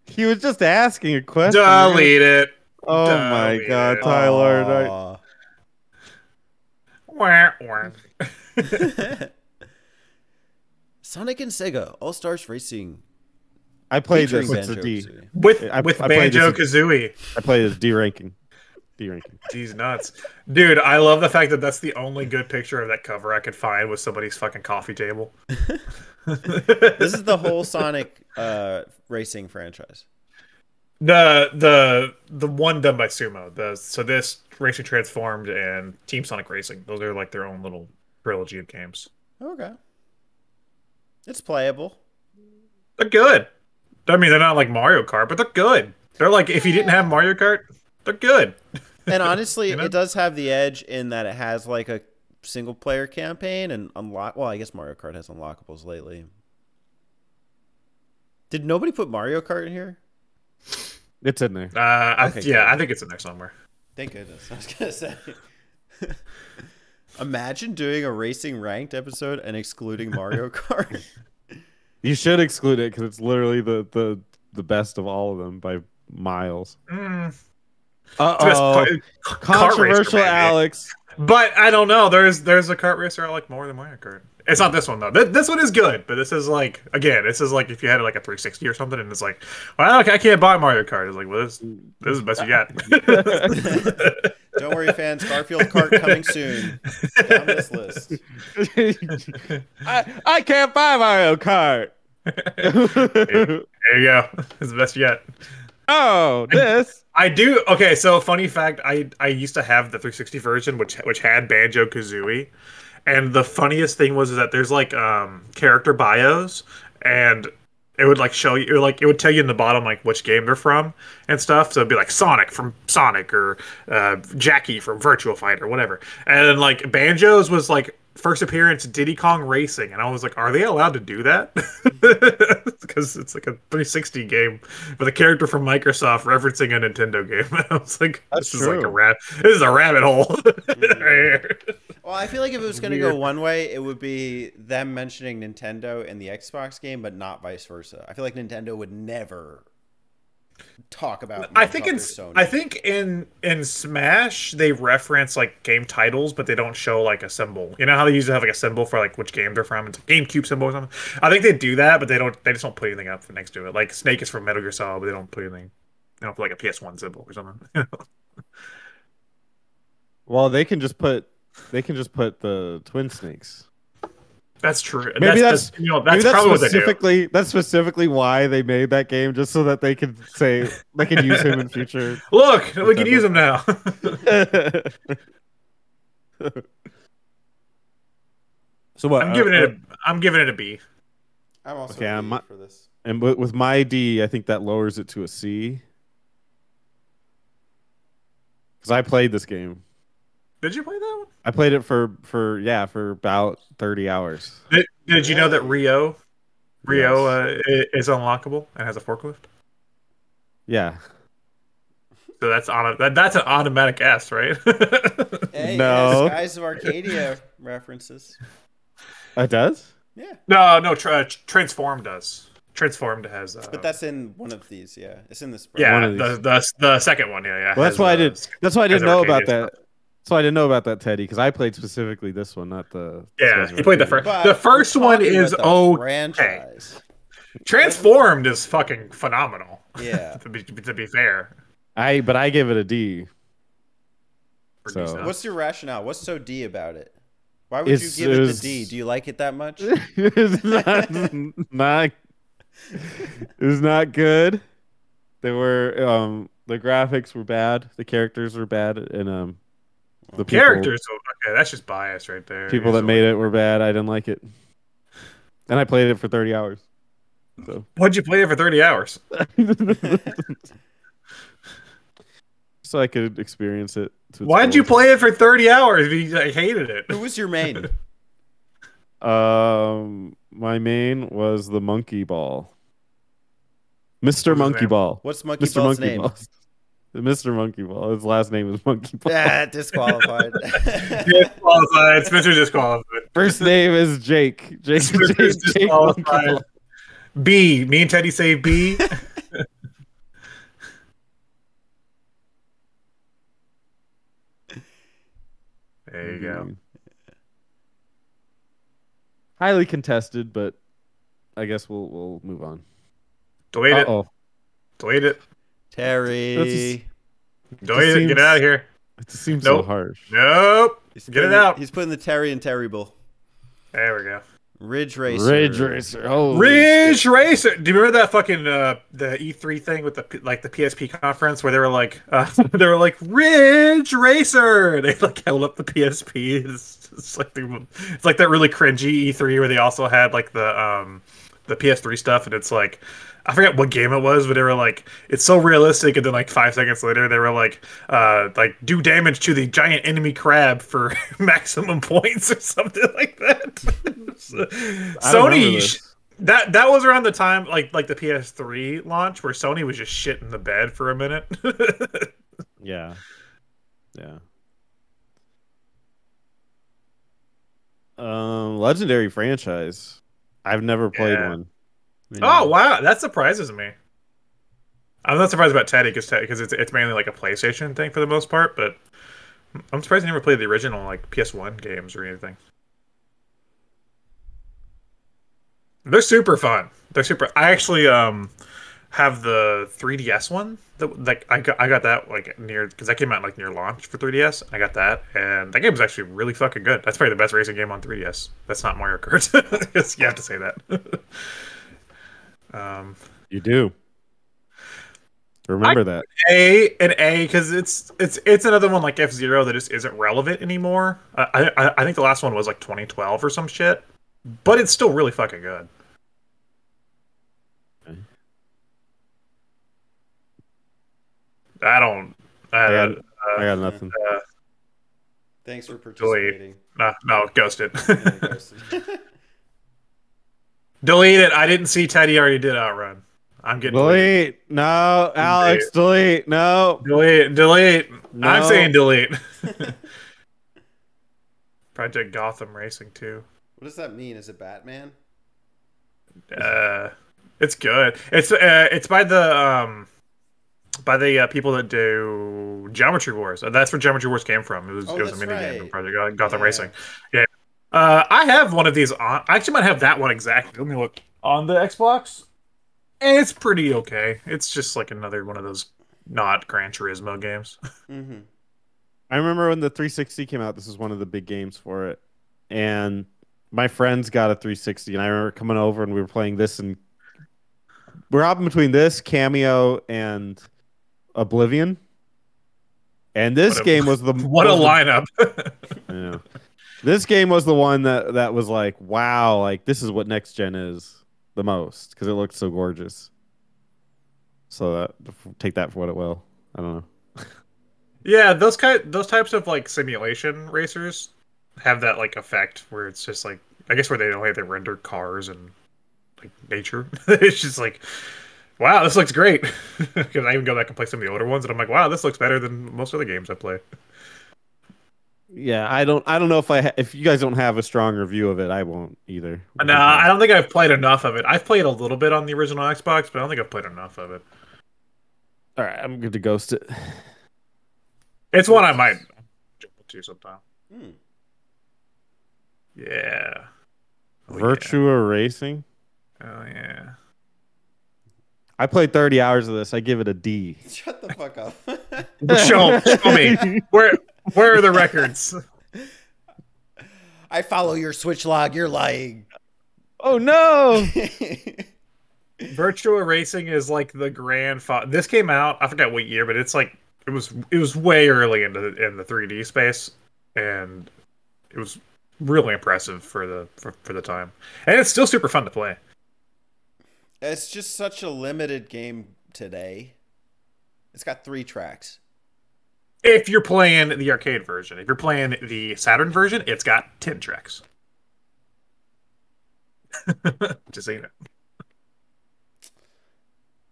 He was just asking a question. Delete it. Oh my Delete god, it. Tyler! Aw. Wah, wah. Sonic and Sega All Stars Racing. I played Featuring this. It's a Banjo D. Kazooie. With I played this- Banjo Kazooie. I played as D ranking. D ranking. Jeez, nuts. Dude, I love the fact that that's the only good picture of that cover I could find was somebody's fucking coffee table. This is the whole Sonic racing franchise. The one done by Sumo. So this Racing Transformed and Team Sonic Racing. Those are like their own little trilogy of games. Okay. It's playable. They're good. I mean, they're not like Mario Kart, but they're good. They're like, if you didn't have Mario Kart, they're good. And honestly, You know? it does have the edge in that it has like a single player campaign and well, I guess Mario Kart has unlockables lately. Did nobody put Mario Kart in here? It's in there. Okay, good. I think it's in there somewhere. Thank goodness. I was gonna say. Imagine doing a racing ranked episode and excluding Mario Kart. You should exclude it because it's literally the best of all of them by miles. Uh-oh. Kart Controversial, racer, maybe. Alex. But I don't know. There's a kart racer I like more than Mario Kart. It's not this one though. This one is good, but this is like if you had like a 360 or something, and it's like, well, okay, I can't buy Mario Kart. It's like, well, this is the best you got. Don't worry, fans. Garfield Kart coming soon. Down this list. I can't buy Mario Kart. There you go. It's the best yet. Oh, this. I do. Okay, so funny fact, I used to have the 360 version, which had Banjo-Kazooie, and the funniest thing was that there's like character bios, and it would like show you, like it would tell you in the bottom like which game they're from and stuff. So it'd be like Sonic from Sonic, or Jackie from Virtua Fighter, or whatever. And then like Banjo's was like first appearance Diddy Kong Racing, and I was like, are they allowed to do that? Because it's like a 360 game with a character from Microsoft referencing a Nintendo game. And I was like, That's this is like true. this is a rabbit hole. Right here. Well, I feel like if it was going to go one way, it would be them mentioning Nintendo in the Xbox game, but not vice versa. I feel like Nintendo would never talk about. I think Sony. in Smash they reference like game titles, but they don't show like a symbol. You know how they usually have like a symbol for like which game they're from? It's a GameCube symbol or something. I think they do that, but they don't. They just don't put anything up next to it. Like Snake is from Metal Gear Solid, but they don't put anything. They don't put like a PS1 symbol or something. Well, they can just put the Twin Snakes. That's true. Maybe that's probably what they do. That's specifically why they made that game, just so that they can say they can use him in future. Look, we can use him now. So what? I'm giving it a B. I'm also Okay, a B for this. And with my D, I think that lowers it to a C. Because I played this game. Did you play that one? I played it for about 30 hours. Did you know that Rio is unlockable and has a forklift? Yeah. So that's an automatic S, right? Hey, No. Skies of Arcadia references. It does? Yeah, No, Transform does. Transformed has. but that's in one of these. Yeah, it's in this. Yeah, one of these. the second one. Yeah. Well, that's why I did. That's why I didn't has know Arcadia about that. stuff. That's why I didn't know about that, Teddy, because I played specifically this one, not the. Yeah, Skies of he played the Arcadia. first. But The first we're one talking is about the okay. franchise. Transformed is fucking phenomenal. Yeah. to be fair. But I give it a D. For So- decent. What's your rationale? What's so D about it? Why would you give it the D? Do you like it that much? It's not. It was not good. They were the graphics were bad, the characters were bad, and the Characters? Okay, that's just bias right there. people that made it were bad. I didn't like it, and I played it for 30 hours. So What'd you play it for 30 hours? so I could experience it. to its Why'd you fullest. play it for 30 hours if you hated it? Who was your main? My main was the monkey ball. Mr. his Monkey name? Ball. What's Monkey Mr. Ball's Monkey name? Ball. Mr. Monkey Ball. His last name is Monkey Ball. Ah, disqualified. Disqualified. Spencer disqualified. First name is Jake. Jake Spencer's Jake Monkey disqualified. Ball. B. Me and Teddy say B. There you go. Highly contested, but I guess we'll move on. Delete it. Uh-oh. Delete it. Terry. Delete it. seems- Get out of here. It just seems so Nope. harsh. Nope. He's Get it putting- out. He's putting the Terry in Terrible. There we go. Ridge Racer. Ridge Racer. Oh, Ridge Racer. Do you remember that fucking the E3 thing with the PSP conference where they were like Ridge Racer? They like held up the PSP. It's like that really cringy E3 where they also had like the PS3 stuff, and it's like I forget what game it was, but they were like it's so realistic, and then like 5 seconds later they were like do damage to the giant enemy crab for maximum points or something like that. I don't remember Sony this. that was around the time like the PS3 launch where Sony was just shit in the bed for a minute. Yeah. Yeah. Legendary franchise. I've never played Yeah. one. Oh wow, that surprises me. I'm not surprised about Teddy because it's mainly like a PlayStation thing for the most part, but I'm surprised he never played the original like PS1 games or anything. They're super fun. They're super. I actually have the 3DS one. Like I got that like near because that came out like near launch for 3DS. I got that, and that game was actually really fucking good. That's probably the best racing game on 3DS. That's not Mario Kart. You have to say that. You do. Remember that. A because it's another one like FZero that just isn't relevant anymore. I think the last one was like 2012 or some shit, but it's still really fucking good. Okay. I got nothing. Thanks for participating. No, ghosted. Yeah, ghosted. Delete it. I didn't see Teddy already did Outrun. I'm getting deleted. Delete. No, Alex, delete. No. Delete. No. I'm saying delete. Project Gotham Racing 2. What does that mean? Is it Batman? It's good. It's by the people that do Geometry Wars. That's where Geometry Wars came from. It was a mini game in Project Gotham Racing. Yeah. I have one of these on. I actually might have that one exactly. Let me look on the Xbox. And it's pretty okay. It's just like another one of those not Gran Turismo games. Mm-hmm. I remember when the 360 came out, this was one of the big games for it. And my friends got a 360, and I remember coming over and we were playing this, and we're hopping between this, Cameo, and Oblivion. And this game was the lineup. Yeah. This game was the one that was like, wow, like this is what next gen is the most, because it looked so gorgeous. So take that for what it will. I don't know. Yeah, those types of like simulation racers have that like effect where it's just like, I guess where they don't have to render cars and like nature. It's just like, wow, this looks great. Because I even go back and play some of the older ones, and I'm like, wow, this looks better than most other games I play. Yeah, I don't know if you guys don't have a strong review of it, I won't either. No, I don't think I've played enough of it. I've played a little bit on the original Xbox, but I don't think I've played enough of it. All right, I'm good to ghost it. It's one I might jump into sometime. Hmm. Yeah. Virtua Racing. Oh yeah. I played 30 hours of this. I give it a D. Shut the fuck up. Show me. Where are the records? I follow your Switch log. You're lying. Oh no! Virtua Racing is like the this came out, I forgot what year, but it's like it was way early in the 3D space, and it was really impressive for the time. And it's still super fun to play. It's just such a limited game today. It's got 3 tracks. If you're playing the arcade version. If you're playing the Saturn version, it's got 10 tracks. Just saying it.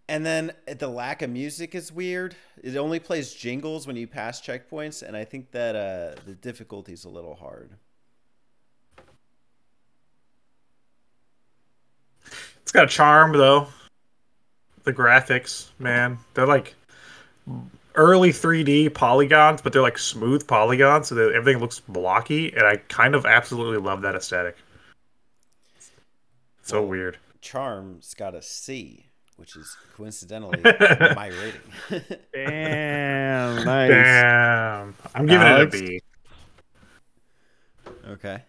And then the lack of music is weird. It only plays jingles when you pass checkpoints, and I think that the difficulty's a little hard. It's got a charm, though. The graphics, man. They're like early 3D polygons, but they're like smooth polygons, so that everything looks blocky, and I kind of absolutely love that aesthetic. So weird. Charm's got a C, which is coincidentally my rating. Damn, nice. Damn. I'm giving it a B. Okay.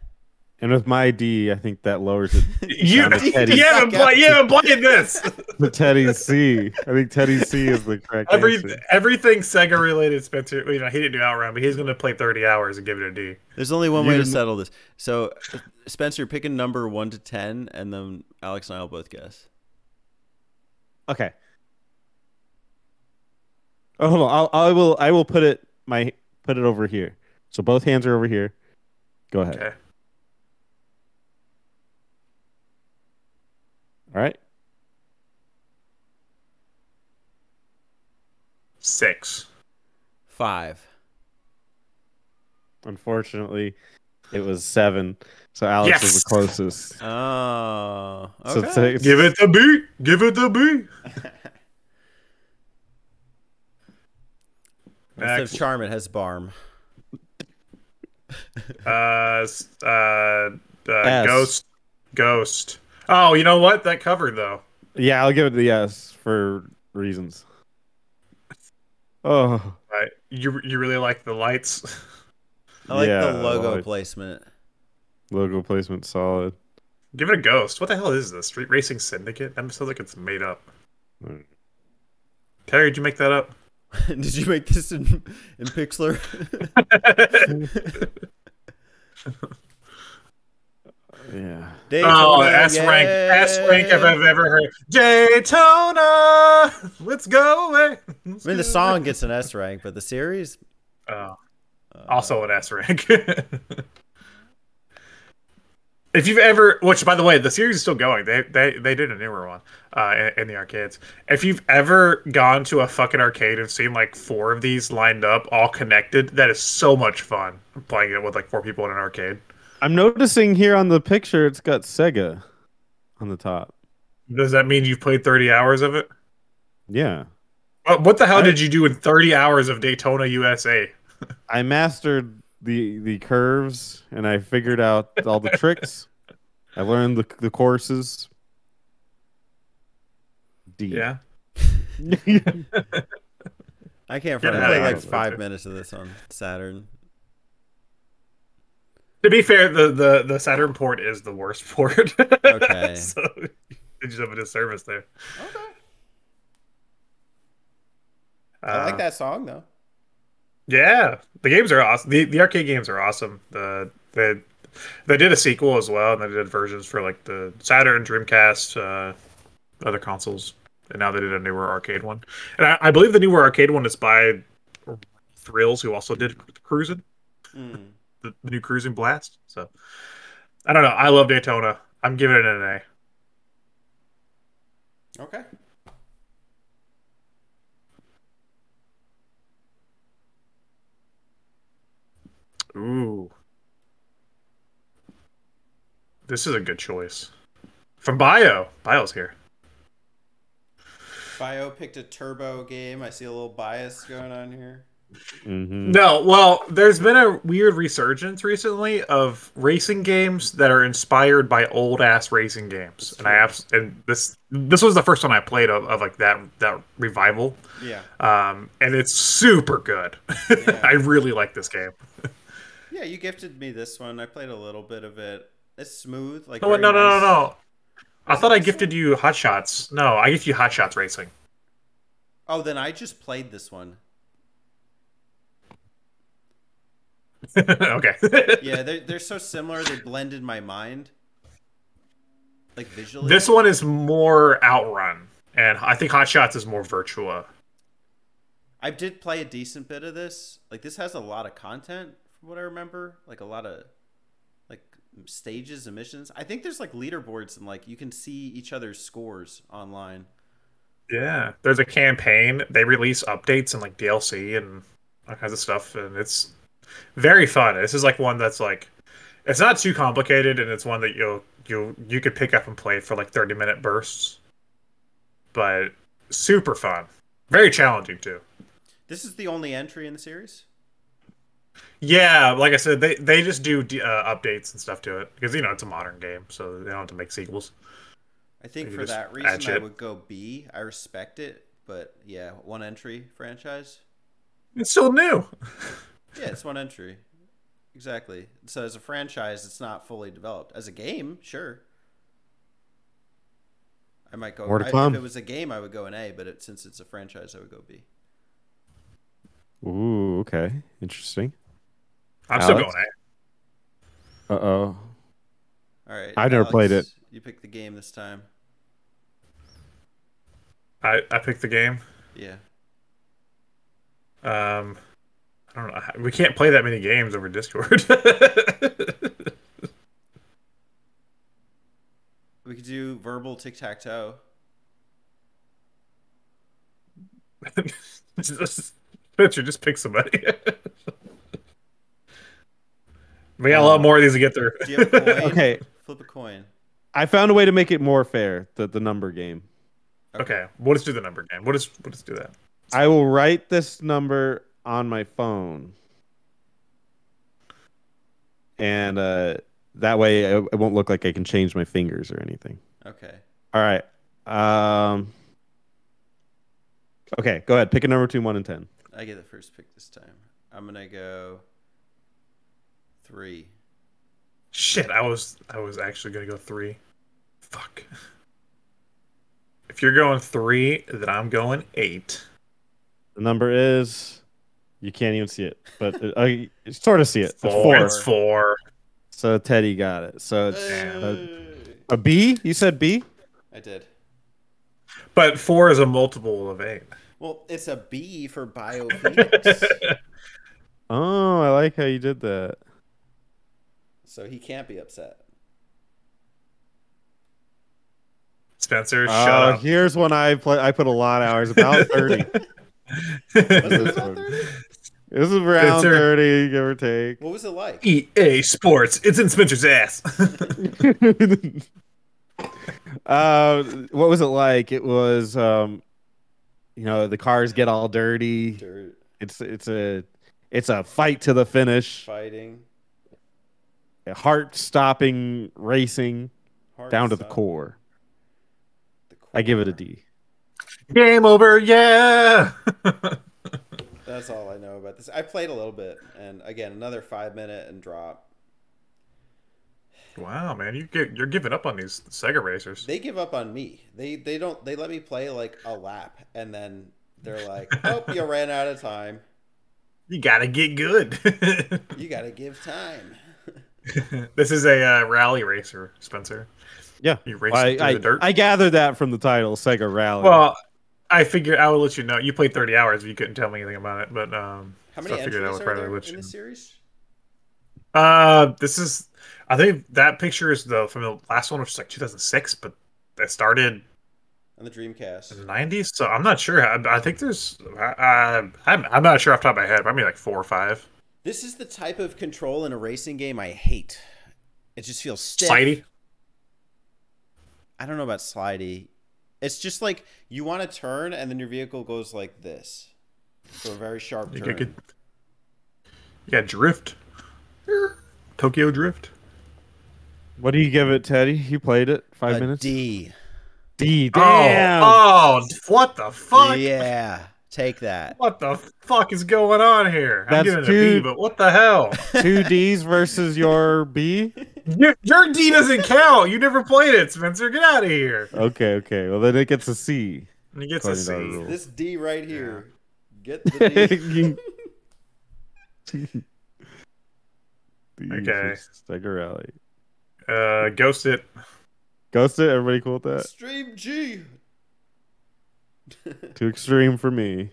And with my D, I think that lowers it. You haven't played this. The Teddy's C. I think Teddy's C is the correct answer. Everything Sega related, Spencer. You know, he didn't do Outrun, but he's going to play 30 hours and give it a D. There's only one way to settle this. So, Spencer, pick a number 1 to 10, and then Alex and I will both guess. Okay. Oh, hold on. I will put it over here. So both hands are over here. Go ahead. Okay. All right. 6. 5. Unfortunately, it was 7. So Alex was the closest. Oh, So okay. Give it the B. Give it the B. Instead of charm, it has barm. Ghost. Oh, you know what? That covered though. Yeah, I'll give it the yes for reasons. Oh, Right. You really like the lights? I like Yeah, the logo like- placement. logo placement solid. Give it a ghost. What the hell is this? Street Racing Syndicate? That sounds like it's made up. Terry, did you make that up? Did you make this in Pixlr? Yeah. Oh, S rank, S rank if I've ever heard. Daytona, let's go away. I mean, the song gets an S rank, but the series, also an S rank. If you've ever, which by the way, the series is still going. They did a newer one in the arcades. If you've ever gone to a fucking arcade and seen like 4 of these lined up, all connected, that is so much fun playing it with like 4 people in an arcade. I'm noticing here on the picture it's got Sega on the top. Does that mean you've played 30 hours of it? Yeah. What the hell did you do in 30 hours of Daytona USA? I mastered the curves and I figured out all the tricks. I learned the courses. D. Yeah. I can't find. I played like 5 minutes of this on Saturn. To be fair, the Saturn port is the worst port. Okay. So they just have a disservice there. Okay. I like that song though. Yeah, the games are awesome. The arcade games are awesome. They did a sequel as well, and they did versions for like the Saturn, Dreamcast, other consoles, and now they did a newer arcade one. And I believe the newer arcade one is by Thrills, who also did Cruisin, the new Cruisin Blast. So I don't know. I love Daytona. I'm giving it an A. Okay. Ooh. This is a good choice. From Bio. Bio's here. Bio picked a turbo game. I see a little bias going on here. Mm-hmm. No, well, there's been a weird resurgence recently of racing games that are inspired by old ass racing games, and this was the first one I played of like that revival. Yeah. And it's super good. Yeah. I really like this game. Yeah, you gifted me this one. I played a little bit of it. It's smooth. Like No. I thought I gifted you Hot Shots. No, I gifted you Hot Shots Racing. Oh, then I just played this one. Okay. Yeah, they're so similar. They blend in my mind, like visually. This one is more Outrun, and I think Hot Shots is more Virtua. I did play a decent bit of this. Like this has a lot of content, from what I remember. Like a lot of like stages and missions. I think there's like leaderboards and like you can see each other's scores online. Yeah, there's a campaign. They release updates and like DLC and all kinds of stuff, and it's very fun. This is like one that's like, it's not too complicated, and it's one that you could pick up and play for like 30-minute bursts, but super fun, very challenging too. This is the only entry in the series. Yeah, like I said, they just do updates and stuff to it because it's a modern game, so they don't have to make sequels. I think You for just that add reason I shit. would go B. I respect it, but yeah, one entry franchise. It's still new. Yeah, it's one entry. Exactly. So as a franchise, it's not fully developed. As a game, sure. I might go. More to come. If it was a game, I would go an A. But since it's a franchise, I would go B. Ooh, okay. Interesting. I'm still Alex? going A. Uh-oh. All right. I've never played it. You picked the game this time. I picked the game. Yeah. I don't know. We can't play that many games over Discord. We could do verbal tic-tac-toe. Spencer, just pick somebody. We got a lot more of these to get through. Do you have a coin? Okay. Flip a coin. I found a way to make it more fair, the number game. Okay, we'll just do the number game. We'll just do that. I will write this number on my phone. And that way it won't look like I can change my fingers or anything. Okay. All right. Okay, go ahead. Pick a number between 1 and 10. I get the first pick this time. I'm gonna go 3. Shit, I was actually gonna go 3. Fuck. If you're going 3, then I'm going 8. The number is, you can't even see it, but you sort of see it. It's 4. It's 4. So Teddy got it. So it's Hey. a B? You said B? I did. But 4 is a multiple of 8. Well, it's a B for Biophoenix. Oh, I like how you did that. So he can't be upset. Spencer, shut up. Here's one I put a lot of hours, about 30. Was it about 30? This is around Spencer. 30, give or take. What was it like? EA Sports. It's in Spencer's ass. What was it like? It was, the cars get all dirty. Dirt, It's a fight to the finish. fighting, Heart-stopping racing hard down to the stop. core. The core. I give it a D. Game over, yeah. That's all I know about this. I played a little bit, and again, another 5-minute and drop. Wow, man, you're giving up on these Sega racers. They give up on me. They let me play like a lap, and then they're like, "Oh, you ran out of time. You gotta get good. You gotta give time." This is a rally racer, Spencer. Yeah, You racing through the dirt. I gathered that from the title, Sega Rally. Well, I figured I would let you know. You played 30 hours, but you couldn't tell me anything about it. But How many so I figured I entries would are probably there let in you the know. series? This is, I think that picture is from the last one, which is like 2006, but that started On the Dreamcast. in the 90s. So I'm not sure. I think there's, I'm not sure off the top of my head. Probably like 4 or 5. This is the type of control in a racing game I hate. It just feels stiff. Slidey. I don't know about slidey. It's just like you want to turn and then your vehicle goes like this. So a very sharp You turn. got drift. Tokyo Drift. What do you give it, Teddy? You played it 5 A minutes. D. D. Damn. Oh, what the fuck? Yeah. Take that. What the fuck is going on here? I'm That's giving it a B, but what the hell? 2 Ds versus your B. Your D doesn't count. You never played it, Spencer. Get out of here. Okay. Well, then it gets a C. And he gets a According to our C. rules. This D right here. Get the D. Okay. Sega Rally. Ghost it. Ghost it. Everybody cool with that? Extreme G. Too extreme for me.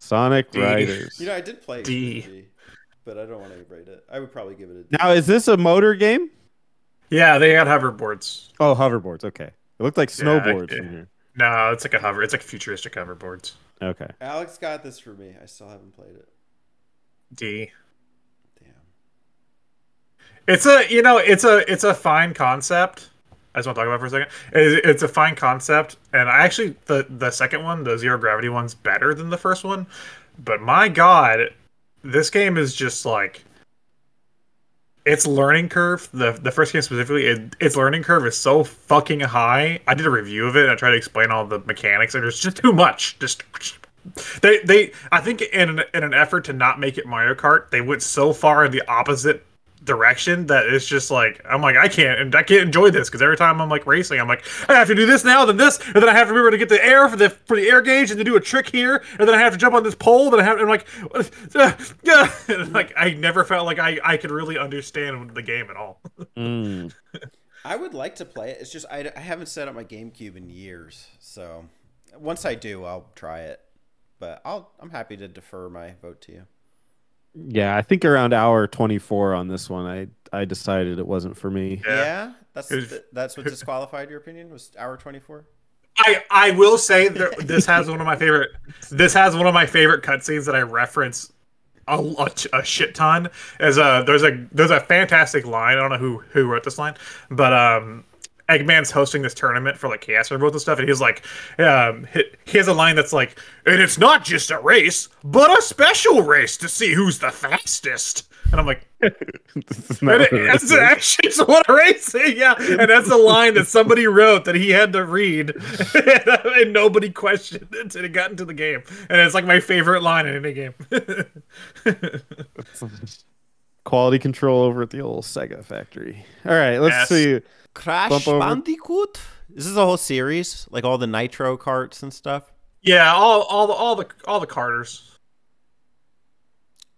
Sonic D. Riders. You know, I did play D. Extreme G, but I don't want to rate it. I would probably give it a D. Now, is this a motor game? Yeah, they had hoverboards. Oh, hoverboards. Okay. It looked like Yeah, snowboards okay. in here. No, it's like a hover. It's like futuristic hoverboards. Okay. Alex got this for me. I still haven't played it. D. Damn. It's a fine concept. I just want to talk about it for a second. It's a fine concept, and I actually the second one, the zero gravity one's better than the first one. But my God, this game is just like its learning curve. The first game specifically, its learning curve is so fucking high. I did a review of it and I tried to explain all the mechanics, and there's just too much. Just they I think in an effort to not make it Mario Kart, they went so far in the opposite direction that it's just like I can't enjoy this, because every time I'm like racing, I'm like, I have to do this now, then this, and then I have to remember to get the air for the air gauge and to do a trick here, and then I have to jump on this pole, then I'm like, and like I never felt like I could really understand the game at all. Mm. I would like to play it. It's just I haven't set up my GameCube in years, so once I do, I'll try it. But I'm happy to defer my vote to you. Yeah, I think around hour 24 on this one, I decided it wasn't for me. Yeah, that's what disqualified your opinion was hour 24. I will say this has one of my favorite cutscenes that I reference a shit ton. There's a fantastic line. I don't know who wrote this line, but Eggman's hosting this tournament for like Chaos Emerald and stuff, and he's like, he has a line that's like, and it's not just a race, but a special race to see who's the fastest. And I'm like, that's actually what a race is, yeah. And that's a line that somebody wrote that he had to read, and nobody questioned it until it got into the game. And it's like my favorite line in any game. quality control over at the old Sega factory. All right, let's Yes. see. Crash Bump over. Bandicoot. Is this a whole series, like all the Nitro carts and stuff? Yeah, all the Carters.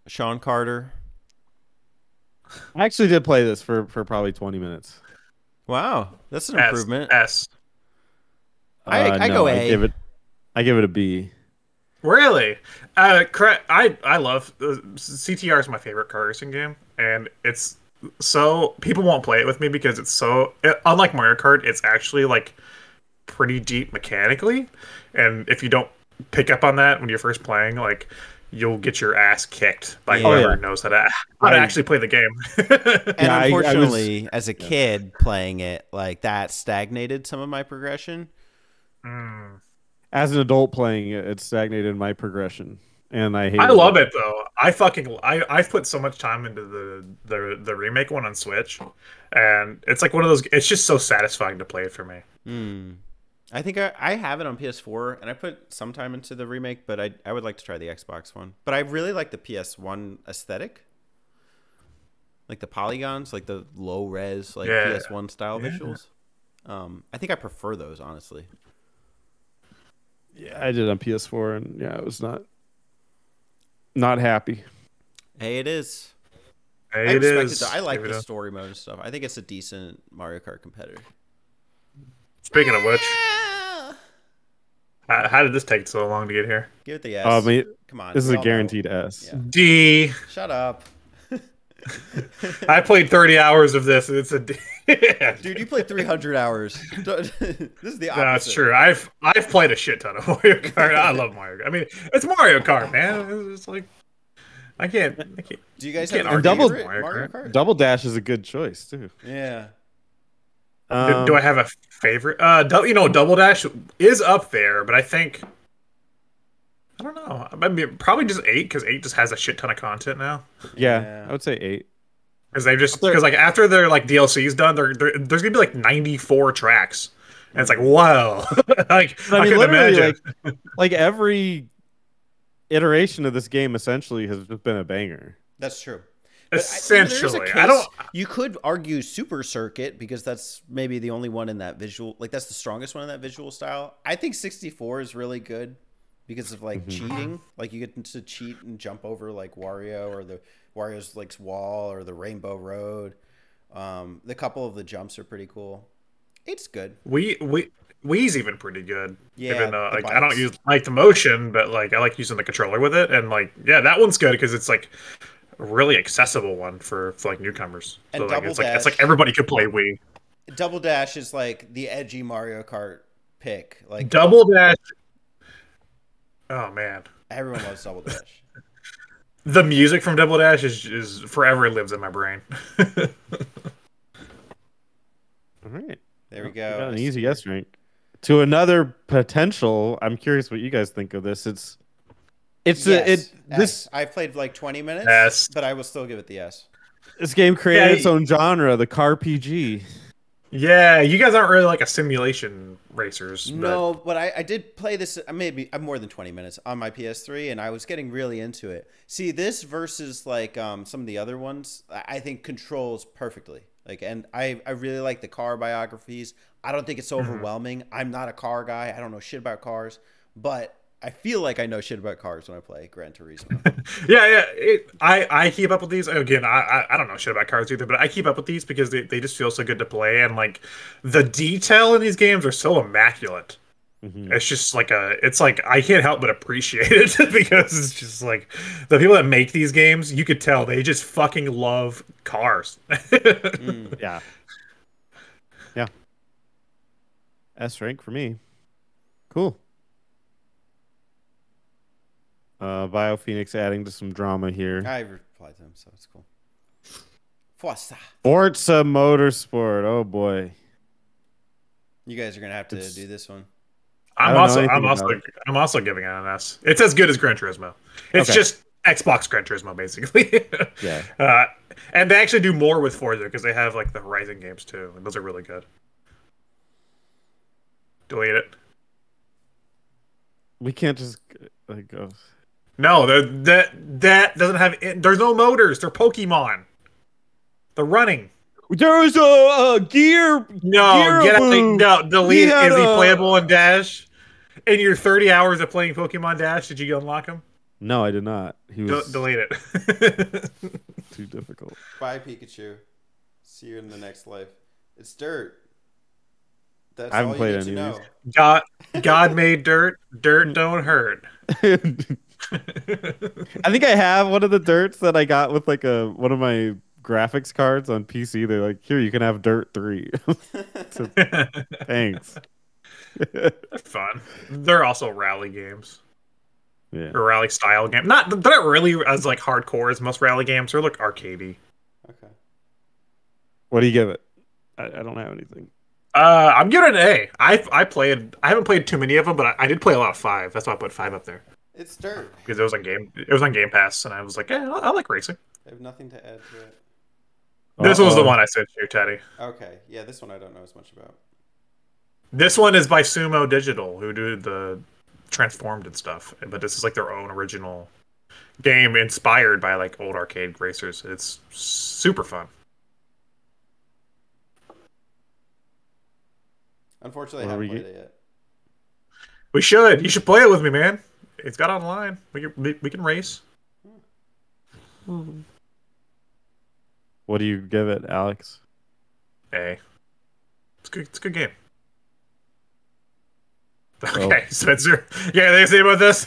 Sean Carter. I actually did play this for probably 20 minutes. Wow, that's an improvement. S. I No, go I A. give it a B. Really? I love CTR is my favorite car racing game, and it's so people won't play it with me because it's so unlike Mario Kart. It's actually like pretty deep mechanically, and if you don't pick up on that when you're first playing, like you'll get your ass kicked by whoever knows how to actually play the game. And Yeah, unfortunately, as a kid playing it, like that stagnated some of my progression. As an adult playing it, it stagnated my progression, and I hate. I love it though. I've put so much time into the remake one on Switch, and it's like one of those. It's just so satisfying to play it for me. I think I have it on PS4, and I put some time into the remake, but I would like to try the Xbox one. But I really like the PS1 aesthetic, like the polygons, like the low res, like PS1 style visuals. I think I prefer those, honestly. Yeah, I did on PS4, and yeah, it was not happy. Hey, it is. Hey, I it respect is. it, though. I like Give it the up. story mode and stuff. I think it's a decent Mario Kart competitor. Speaking of which, how did this take so long to get here? Give it the S. I mean, Come on. this is we a all know. guaranteed S. Yeah. D. Shut up. I played 30 hours of this. And it's a D. Dude, you played 300 hours. This is the opposite. That's true. I've played a shit ton of Mario Kart. I love Mario Kart. I mean, it's Mario Kart, man. It's like I can't. Do you guys can't have a argue favorite with Mario Kart. Kart? Double Dash is a good choice too. Yeah. Do I have a favorite? Double Dash is up there, but I think I don't know. I mean, probably just 8 because 8 just has a shit ton of content now. Yeah, I would say 8. Because like after their like DLC's done, there's gonna be like 94 tracks, and it's like wow, like I mean, can literally, imagine. like every iteration of this game essentially has just been a banger. That's true. Essentially, You could argue Super Circuit because that's maybe the only one in that visual. Like that's the strongest one in that visual style. I think 64 is really good because of like cheating. Like you get to cheat and jump over like Wario or the Wario's like wall or the Rainbow Road. The couple of the jumps are pretty cool. It's good. Wii's even pretty good. Yeah, Even though the like I don't bikes. use like the motion, but like I like using the controller with it, and like yeah, that one's good because it's like a really accessible one for like newcomers. And So like Double it's like Dash. everybody could play Wii. Double Dash is like the edgy Mario Kart pick. Like Double Dash. Oh man, everyone loves Double Dash. the music from Double Dash is forever lives in my brain. All right, There we we got go. an easy S rank. To another potential, I'm curious what you guys think of this. I've played like 20 minutes, S. but I will still give it the S. This game created Yeah, its own genre, the car PG. Yeah, you guys aren't really like a simulation racers. No, but I did play this maybe more than 20 minutes on my PS3, and I was getting really into it. See, this versus like some of the other ones, I think controls perfectly. Like, and I really like the car biographies. I don't think it's overwhelming. I'm not a car guy. I don't know shit about cars, but I feel like I know shit about cars when I play Gran Turismo. I keep up with these again. I don't know shit about cars either, but I keep up with these because they just feel so good to play, and like the detail in these games are so immaculate. It's just like it's like I can't help but appreciate it because it's just like the people that make these games, you could tell they just fucking love cars. Yeah. S rank for me. Cool. Bio Phoenix adding to some drama here. I replied to him, so it's cool. Forza. Forza Motorsport. Oh boy. You guys are gonna have to do this one. I'm also giving it an S. It's as good as Gran Turismo. It's Okay. just Xbox Gran Turismo basically. Yeah. And they actually do more with Forza because they have like the Horizon games too, and those are really good. Delete it. We can't just like go. No, that doesn't have. There's no motors. They're Pokemon. The running. There's a gear. No, get Gearaboo. no. Delete. had Is he a- playable in Dash? In your 30 hours of playing Pokemon Dash, did you unlock him? No, I did not. He was Delete it. too difficult. Bye, Pikachu. See you in the next life. It's dirt. That's I haven't all played you need any to of know. God made dirt. Dirt don't hurt. I think I have one of the dirts that I got with like one of my graphics cards on PC. They're like, here, you can have Dirt 3. So, thanks. They're fun. They're also rally games. Yeah. Or rally style game. They're not really as like hardcore as most rally games. They're like arcadey. Okay. What do you give it? I don't have anything. I'm giving it an A. I haven't played too many of them, but I did play a lot of 5. That's why I put 5 up there. It's dirt. Because it was on Game Pass, and I was like, yeah, I like racing. I have nothing to add to it. This was the one I sent you, Teddy. Okay. Yeah, this one I don't know as much about. This one is by Sumo Digital, who do the Transformed and stuff. But this is like their own original game inspired by like old arcade racers. It's super fun. Unfortunately, I What are haven't we played it yet. We should. You should play it with me, man. It's got online. We can race. What do you give it, Alex? A. It's good. It's a good game. Okay, Spencer. Yeah, they say about this.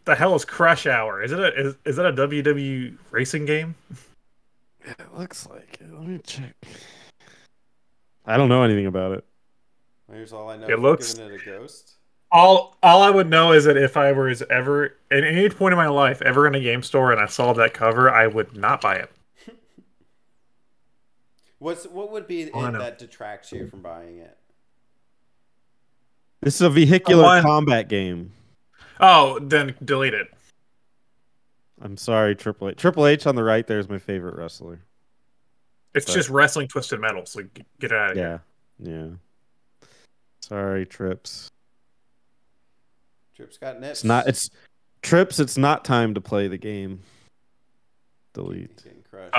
The hell is Crush Hour? Is that a WW racing game? It looks like it. Let me check. I don't know anything about it. Here's all I know. It looks- Giving it a ghost. All I would know is that if I was ever at any point in my life ever in a game store and I saw that cover, I would not buy it. What would be it I know. that detracts you from buying it? This is a vehicular One- combat game. Oh, then delete it. I'm sorry, Triple H. Triple H on the right there is my favorite wrestler. It's But- just wrestling twisted metal. So get it out of here. Yeah. Sorry, Trips. Trip's got nips. It's Trips, it's not time to play the game. Delete. He's getting crushed.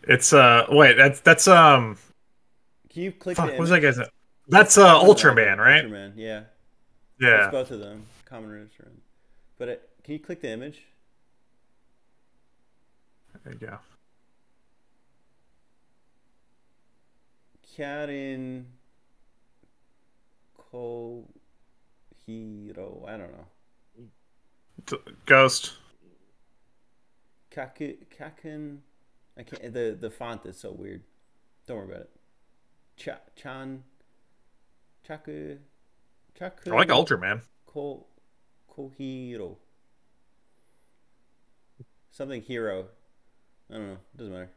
It's wait, that's Can you click fuck, the what was that image? guy's name? That's Ultraman, right? Ultraman, yeah. Yeah. It's both of them. Common Ultraman. But can you click the image? There you go. Karen Kohiro. I don't know. Ghost. Kaken. I can't. The font is so weird. Don't worry about it. Chan. Chaku. I like Ultraman. Kohiro. Something hero. I don't know. Doesn't matter.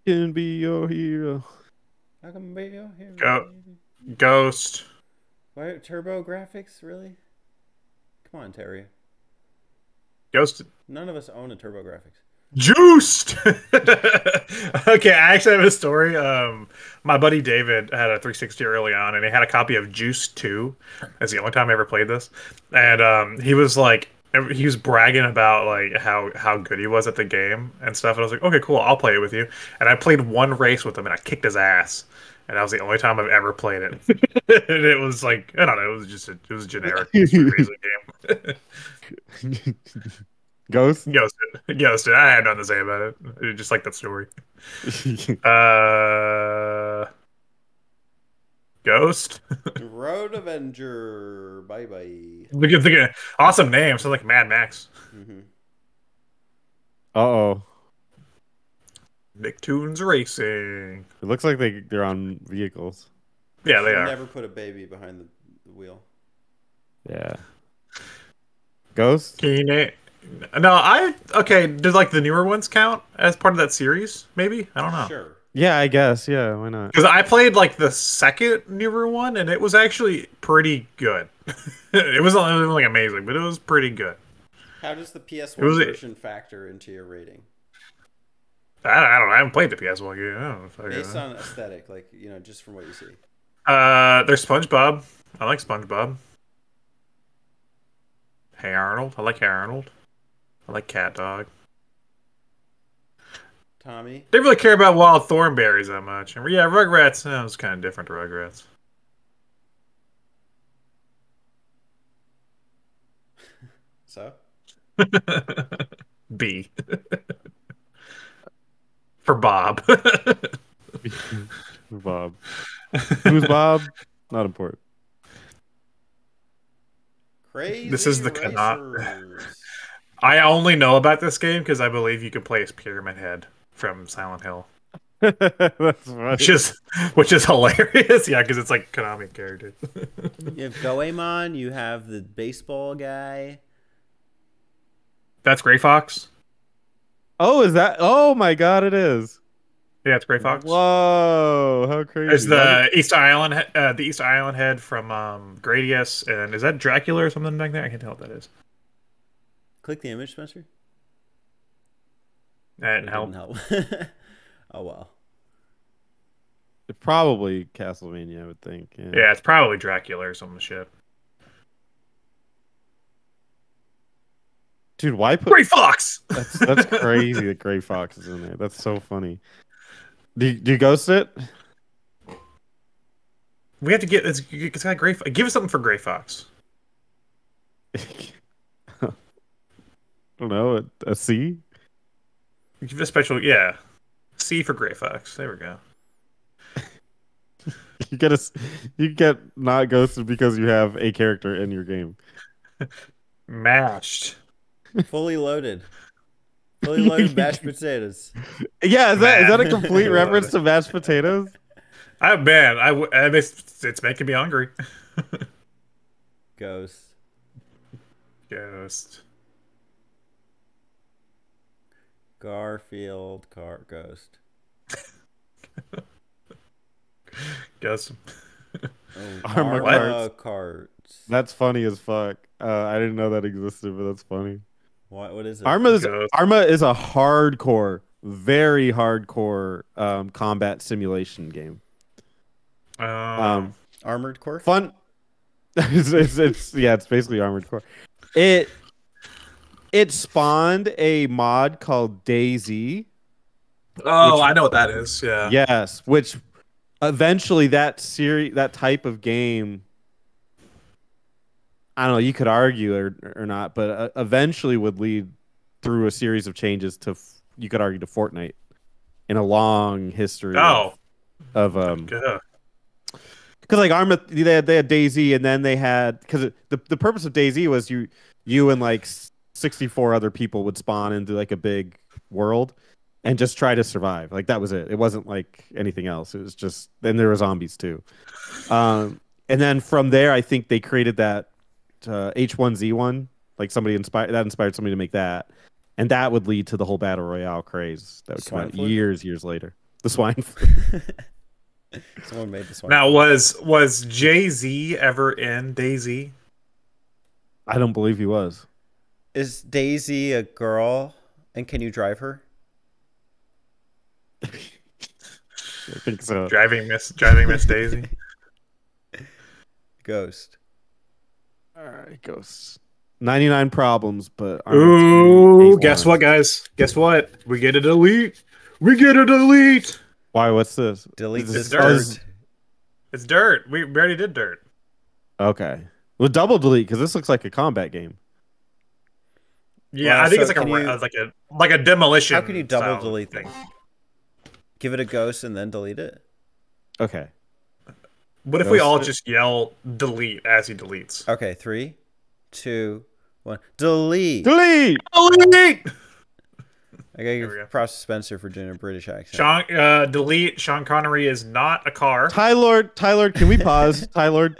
Can be your hero. I can be your hero. Go. Ghost. Why turbo graphics? Really? Come on, Terry. Ghost. None of us own a turbo graphics. Juiced. Okay, I actually have a story. My buddy David had a 360 early on, and he had a copy of Juice 2. That's the only time I ever played this. And he was bragging about like how good he was at the game and stuff. And I was like, okay, cool, I'll play it with you. And I played one race with him, and I kicked his ass. And that was the only time I've ever played it. And it was like, I don't know, it was generic racing game. Ghost? Ghosted. I had nothing to say about it. Just like that story. Ghost. Road Avenger. Bye bye. Look at awesome name. Sounds like Mad Max. Mm-hmm. Uh-oh. Nicktoons Racing. It looks like they're on vehicles. Yeah, they are. Never put a baby behind the wheel. Yeah. Ghost? Can you name? No, okay. Does like the newer ones count as part of that series? Maybe, I don't know. Sure. Yeah, I guess. Yeah, why not? Because I played like the second newer one, and it was actually pretty good. It wasn't like amazing, but it was pretty good. How does the PS1 version factor into your rating? I don't know. I haven't played the PS1 game. I don't know if I Based on aesthetic, like, just from what you see. There's SpongeBob. I like SpongeBob. Hey Arnold. I like Hey Arnold. I like Cat Dog. Tommy. Didn't really care about Wild Thornberries that much. And yeah, Rugrats, it was kind of different to Rugrats. So? B. For Bob. Bob. Who's Bob? Not important. Crazy This is the Racers. I only know about this game because I believe you can play as Pyramid Head from Silent Hill. That's funny. Which is hilarious. Yeah, because it's like Konami characters. You have Goemon, you have the baseball guy. That's Gray Fox. Oh, is that? Oh my God, it is. Yeah, it's Gray Fox. Whoa, how crazy! There's the East Island head from Gradius, and is that Dracula or something back there? I can't tell what that is. Click the image, Spencer. That didn't It help. didn't help. Oh, well. Probably Castlevania, I would think. Yeah, it's probably Dracula or some shit. Dude, why put Gray Fox? That's crazy that Gray Fox is in there. That's so funny. Do you ghost it? We have to get it's got Gray. Give us something for Gray Fox. I don't know, a C? Give it a special, yeah. C for Gray Fox. There we go. You get not ghosted because you have a character in your game. Mashed. Fully loaded. Fully loaded mashed potatoes. Yeah, is that a complete reference to mashed potatoes? It's making me hungry. Ghost. Garfield, Ghost. Ghost. Arma carts. That's funny as fuck. I didn't know that existed, but that's funny. What is it? Arma is a hardcore, very hardcore combat simulation game. Armored Core? Fun. it's basically Armored Core. It spawned a mod called DayZ. Oh, I know what that is. Yeah. Yes, which eventually that type of game, I don't know, you could argue or not, but eventually would lead through a series of changes to, you could argue, to Fortnite in a long history of because like Arma, they had DayZ, and then they had, because the purpose of DayZ was you and like 64 other people would spawn into like a big world and just try to survive. Like that was it. It wasn't like anything else. It was just, then there were zombies too. And then from there, I think they created that H1Z1. Like somebody inspired somebody to make that, and that would lead to the whole battle royale craze that would come out years later. The swine flu. Someone made the swine. Now, was Jay-Z ever in DayZ? I don't believe he was. Is Daisy a girl, and can you drive her? I think so. Driving Miss Daisy. Ghost. All right, ghosts. 99 problems, but ooh, guess what, guys? Guess what? We get a delete. Why? What's this? Delete It's this dirt. It's dirt. We already did dirt. Okay. Well, double delete, because this looks like a combat game. Yeah, Well, I think so it's like a demolition. How can you double style delete thing? things? Give it a ghost and then delete it. Okay. What if we all just yell delete as he deletes? Okay, 3, 2, 1. Delete. Delete! Delete! I gotta give props to Spencer for doing a British accent. Delete. Sean Connery is not a car. Tyler, can we pause? Tyler,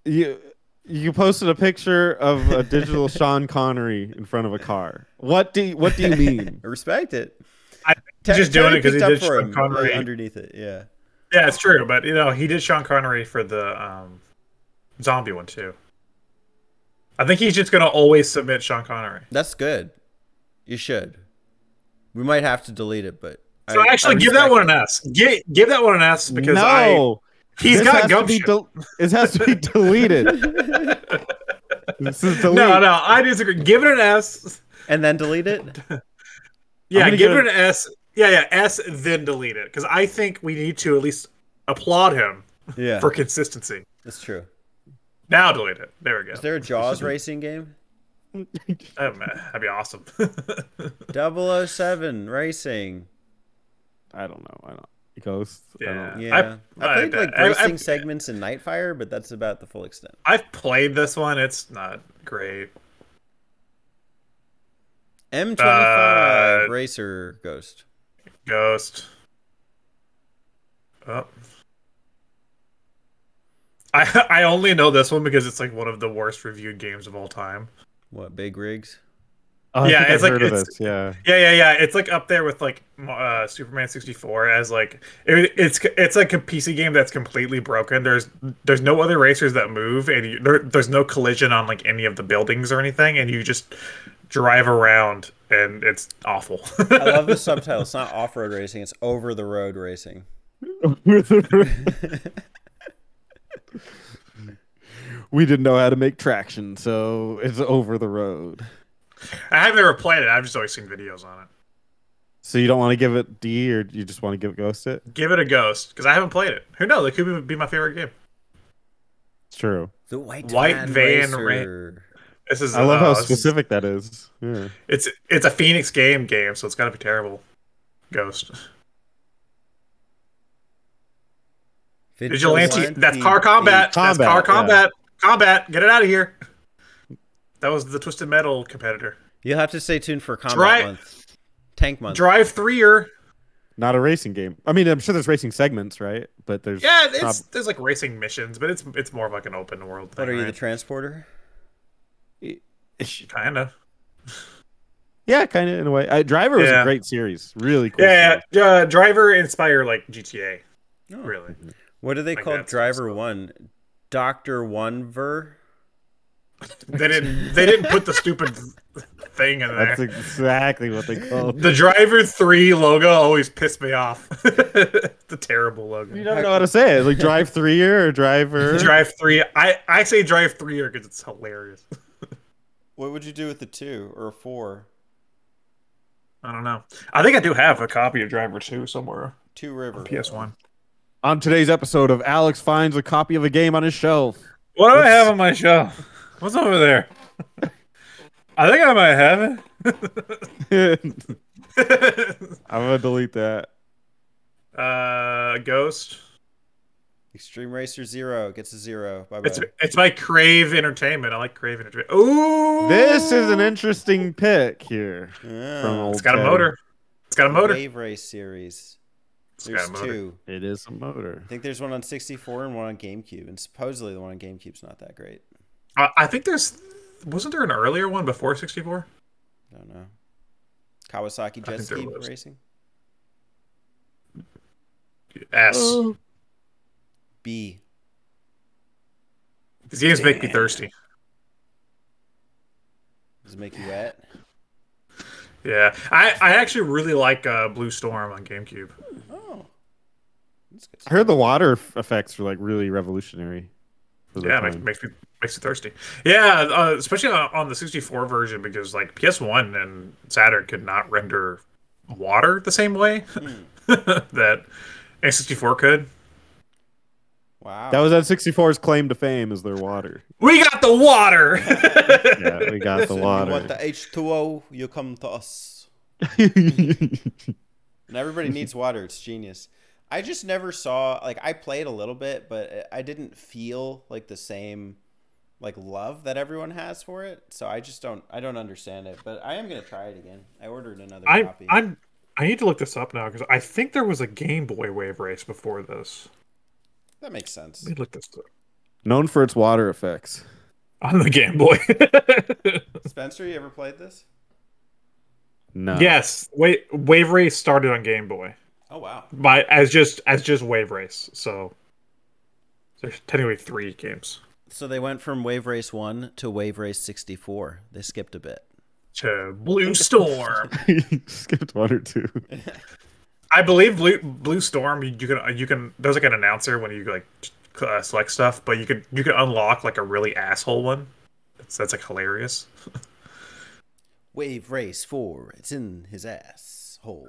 you posted a picture of a digital Sean Connery in front of a car. What do you mean? I respect it. I'm just doing it because he picked up did for Sean him, Connery. underneath it. Yeah. Yeah, it's true, but he did Sean Connery for the zombie one too. I think he's just gonna always submit Sean Connery. That's good. You should. We might have to delete it, but so actually give that one an S. Give that one an S because he's got gumption. It has to be deleted. This is delete. No, I disagree. Give it an S. And then delete it? Yeah, gonna give give it an S. Yeah, S, then delete it. Because I think we need to at least applaud him Yeah. for consistency. That's true. Now delete it. There we go. Is there a Jaws racing game? That'd be awesome. 007 Racing. I don't know. I don't. Ghost. Yeah. Yeah. I played like racing I- segments in Nightfire, but that's about the full extent. I've played this one. It's not great. M25 Racer Ghost. Ghost. Oh. I only know this one because it's like one of the worst reviewed games of all time. What, Big Rigs? Oh, I Yeah, think it's I've like- heard of it's- this. Yeah. Yeah. It's like up there with like Superman 64 as like it's like a PC game that's completely broken. There's no other racers that move, and there's no collision on like any of the buildings or anything, and you just drive around, and it's awful. I love the subtitle. It's not off-road racing, it's over-the-road racing. We didn't know how to make traction, so it's over the road. I have never played it. I've just always seen videos on it. So you don't want to give it D, or you just want to give it Ghost it? Give it a ghost because I haven't played it. Who knows? It could be my favorite game. It's true. The White Van Racer. This is. I love how this is- specific that is. Yeah. It's a Phoenix game, so it's got to be terrible. Ghost. Vigilante. That's car combat. That's car combat. Combat. Get it out of here. That was the Twisted Metal competitor. You'll have to stay tuned for Combat Month. Tank Month. Drive 3er. Not a racing game. I mean, I'm sure there's racing segments, right? But there's There's like racing missions, but it's more of like an open world thing. What are you, the right? transporter? Kind of. Yeah, kind of in a way. Driver was a great series. Really cool. Yeah. Driver inspired like GTA. Oh. Really. What do they Like call that Driver sort of 1? Dr. One-ver? They didn't put the stupid thing in there. That's exactly what they called it. The Driver 3 logo always pissed me off. The terrible logo. You never know how to say it. Like Drive 3er or Driver. Drive 3. I say Drive 3er because it's hilarious. What would you do with the 2 or 4? I don't know. I think I do have a copy of Driver 2 somewhere. 2 River. On PS1. On today's episode of Alex finds a copy of a game on his shelf. What do I have on my shelf? What's over there? I think I might have it. I'm gonna delete that. Ghost. Extreme Racer 0 gets a 0. Bye-bye. It's by Crave Entertainment. I like Crave Entertainment. Ooh, This is an interesting pick here. Ah, From old it's got a Teddy. motor. It's got a motor. Wave Race series. It's got There's a motor. 2. It is a motor. I think there's one on 64 and one on GameCube, and supposedly the one on GameCube's not that great. I think wasn't there an earlier one before 64? I don't know. Kawasaki I Jet think there Ski was. Racing? S. B. These games make me thirsty. Does it make you wet? Yeah, I actually really like Blue Storm on GameCube. Oh. That's good. I heard the water effects were like really revolutionary. For the Yeah, time. makes me thirsty. Yeah, especially on the 64 version because like PS1 and Saturn could not render water the same way that N64 could. Wow. That was N64's claim to fame is their water. We got the water. Yeah, we got the You water. want the H2O, you come to us. And everybody needs water. It's genius. I just never saw, like, I played a little bit, but I didn't feel like the same, like, love that everyone has for it. So I don't understand it, but I am going to try it again. I ordered another copy. I need to look this up now because I think there was a Game Boy Wave Race before this. That makes sense. Let me look this up. Known for its water effects. On the Game Boy. Spencer, you ever played this? No. Yes. Wave Race started on Game Boy. Oh, wow. As just Wave Race. So there's technically 3 games. So they went from Wave Race 1 to Wave Race 64. They skipped a bit. To Blue Storm. Skipped 1 or 2. I believe Blue Storm. You can. There's like an announcer when you like select stuff, but you can unlock like a really asshole one. So that's like hilarious. Wave Race 4. It's in his ass hole.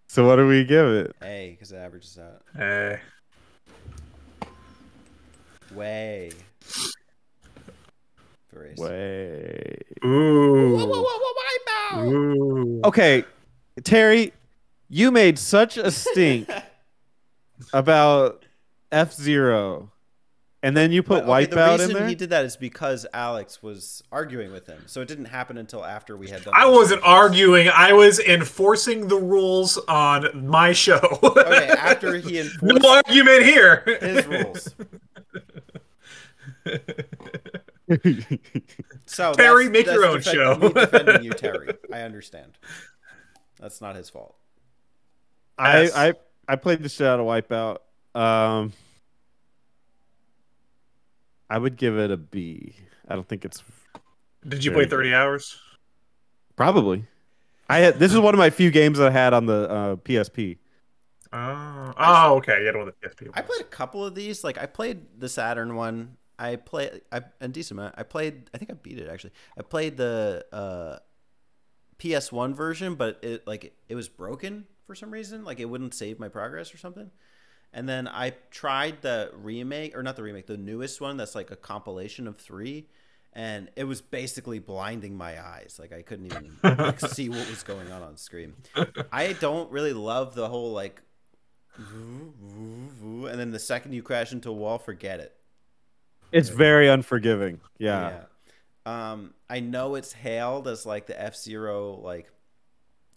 So what do we give it? A, because it averages out. Hey. Way. Race. Way. Ooh. Ooh. Okay, Terry, you made such a stink about FZero, and then you put Wipeout the in reason there. he did that is because Alex was arguing with him, so it didn't happen until after we had done. I wasn't arguing. I was enforcing the rules on my show. Okay, after he enforced no argument here. his rules. So Terry, make your own show. Me defending you, Terry. I understand. That's not his fault. I played the shit out of Wipeout. I would give it a B. I don't think it's. Did you play 30 hours? Probably. This is one of my few games that I had on the PSP. Oh, okay. You had one of the PSP ones. I played a couple of these. Like I played the Saturn one. I played a decent amount. I think I beat it actually. I played the PS1 version, but it was broken for some reason. Like it wouldn't save my progress or something. And then I tried the remake, or not the remake, the newest one that's like a compilation of 3, and it was basically blinding my eyes. Like I couldn't even see what was going on screen. I don't really love the whole like, and then the second you crash into a wall, forget it. It's very unforgiving. Yeah. I know it's hailed as like the FZero like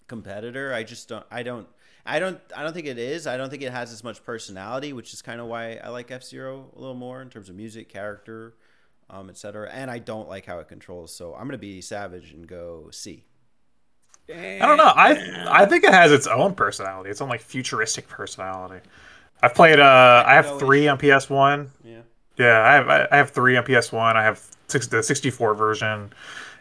competitor. I just don't think it is. I don't think it has as much personality, which is kind of why I like F-Zero a little more in terms of music, character, etc. And I don't like how it controls. So I'm gonna be savage and go C. I don't know. I think it has its own personality. Its own like futuristic personality. I've played. I have 3 on PS1. Yeah, I have 3 on PS1. I have the 64 version,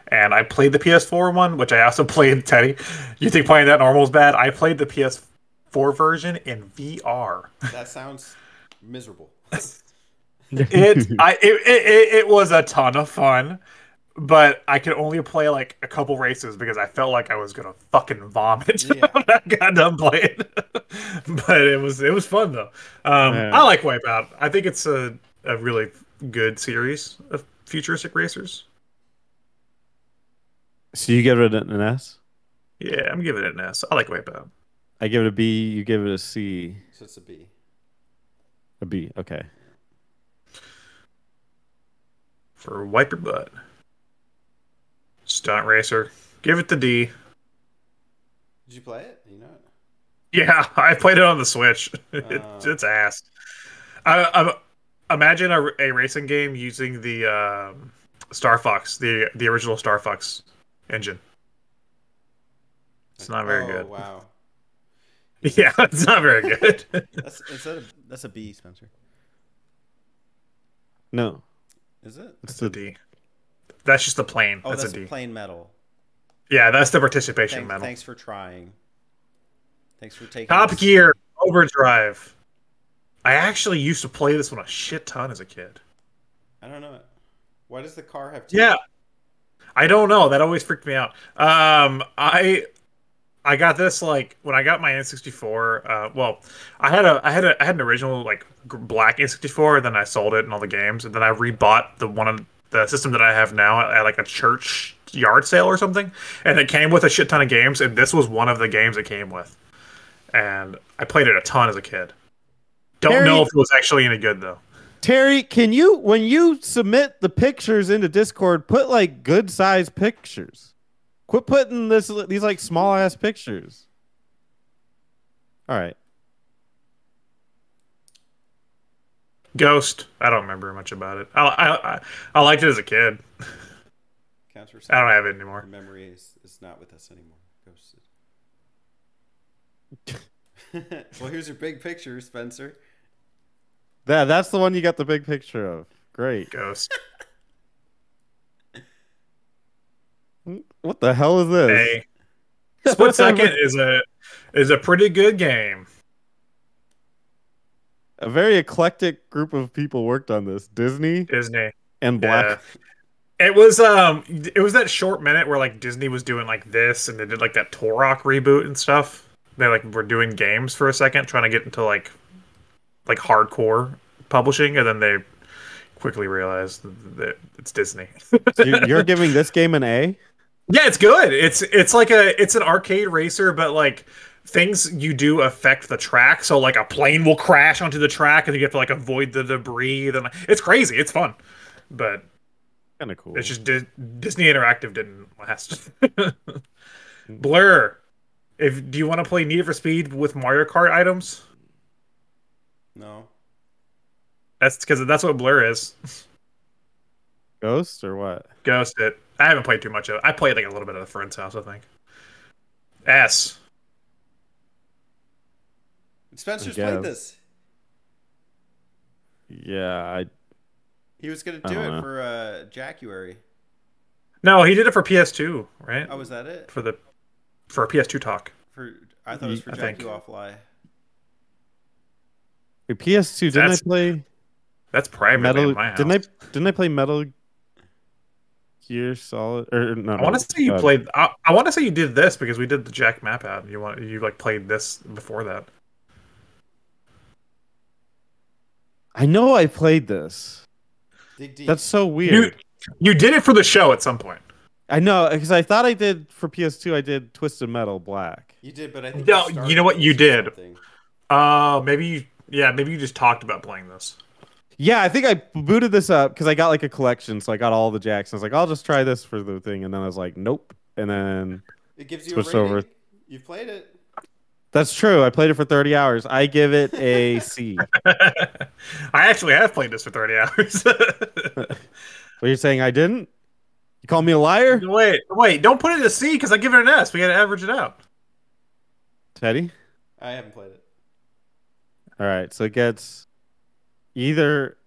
and I played the PS4 one, which I also played. Teddy, you think playing that normal is bad? I played the PS4 version in VR. That sounds miserable. It was a ton of fun, but I could only play like a couple races because I felt like I was gonna fucking vomit when I got done playing. But it was fun though. I like Wipeout. I think it's a really good series of futuristic racers. So you give it an S? Yeah, I'm giving it an S. I like Wipeout. I give it a B. You give it a C. So it's a B. A B. Okay. For Wipe Your Butt. Stunt Racer. Give it the D. Did you play it? You know it? Yeah, I played it on the Switch. It's ass. Imagine a racing game using the Star Fox, the original Star Fox engine. It's not very good. Wow. Yeah, it's not very good. That's a B, Spencer. No. Is it? It's a D. That's just the plane. Oh, that's a D. plain metal. Yeah, that's the participation medal. Thanks for trying. Thanks for taking Top Gear Overdrive. I actually used to play this one a shit ton as a kid. I don't know it. Why does the car have two? Yeah. I don't know. That always freaked me out. I got this like when I got my N64. Well, I had an original like black N64, and then I sold it and all the games, and then I rebought the system that I have now at like a church yard sale or something, and it came with a shit ton of games, and this was one of the games it came with, and I played it a ton as a kid. Don't know if it was actually any good though. Terry, can you, when you submit the pictures into Discord, put like good size pictures? Quit putting these like small ass pictures. All right. Ghost. I don't remember much about it. I liked it as a kid. Counter. I don't have it anymore. Your memory is not with us anymore. Ghost. Well, here's your big picture, Spencer. That's the one you got the big picture of. Great. Ghost. What the hell is this? Hey. Split Second is a pretty good game. A very eclectic group of people worked on this. Disney and Black. Yeah. It was that short minute where like Disney was doing like this, and they did like that Turok reboot and stuff. They like were doing games for a second, trying to get into like hardcore publishing, and then they quickly realized that it's Disney. So you're giving this game an A? Yeah, it's good. It's like it's an arcade racer, but like things you do affect the track. So like a plane will crash onto the track, and you have to like avoid the debris. Then it's crazy. It's fun, but Kind of cool. it's just Disney Interactive didn't last. Blur. Do you want to play Need for Speed with Mario Kart items? No. That's because that's what Blur is. Ghost or what? Ghost it. I haven't played too much of it. I played like a little bit at a friend's house, I think. S. Spencer's I guess. played this. Yeah, He was gonna I do don't it know. for January. No, he did it for PS2, right? Oh, was that it? For a PS2 talk. I thought it was for I Jack think. You Off-Lie. PS2. Didn't That's- I play That's privately Metal? in my house. Didn't I play Metal Gear Solid? Or no? I want to say you played. I want to say you did this because we did the Jack map ad. You like played this before that. I know I played this. Dig deep. That's so weird. You did it for the show at some point. I know because I thought I did for PS2. I did Twisted Metal Black. You did, but I think No, started you know what? this You or did. something. Maybe you just talked about playing this. Yeah, I think I booted this up because I got like a collection, so I got all the Jacks. I was like, I'll just try this for the thing, and then I was like, nope. And then It gives you Switched a rating. over. You've played it. that's true. I played it for 30 hours. I give it a C. I actually have played this for 30 hours. What you're saying? I didn't? You call me a liar, Wait! Don't put it a C because I give it an S. We got to average it out. Teddy? I haven't played it. All right, so it gets either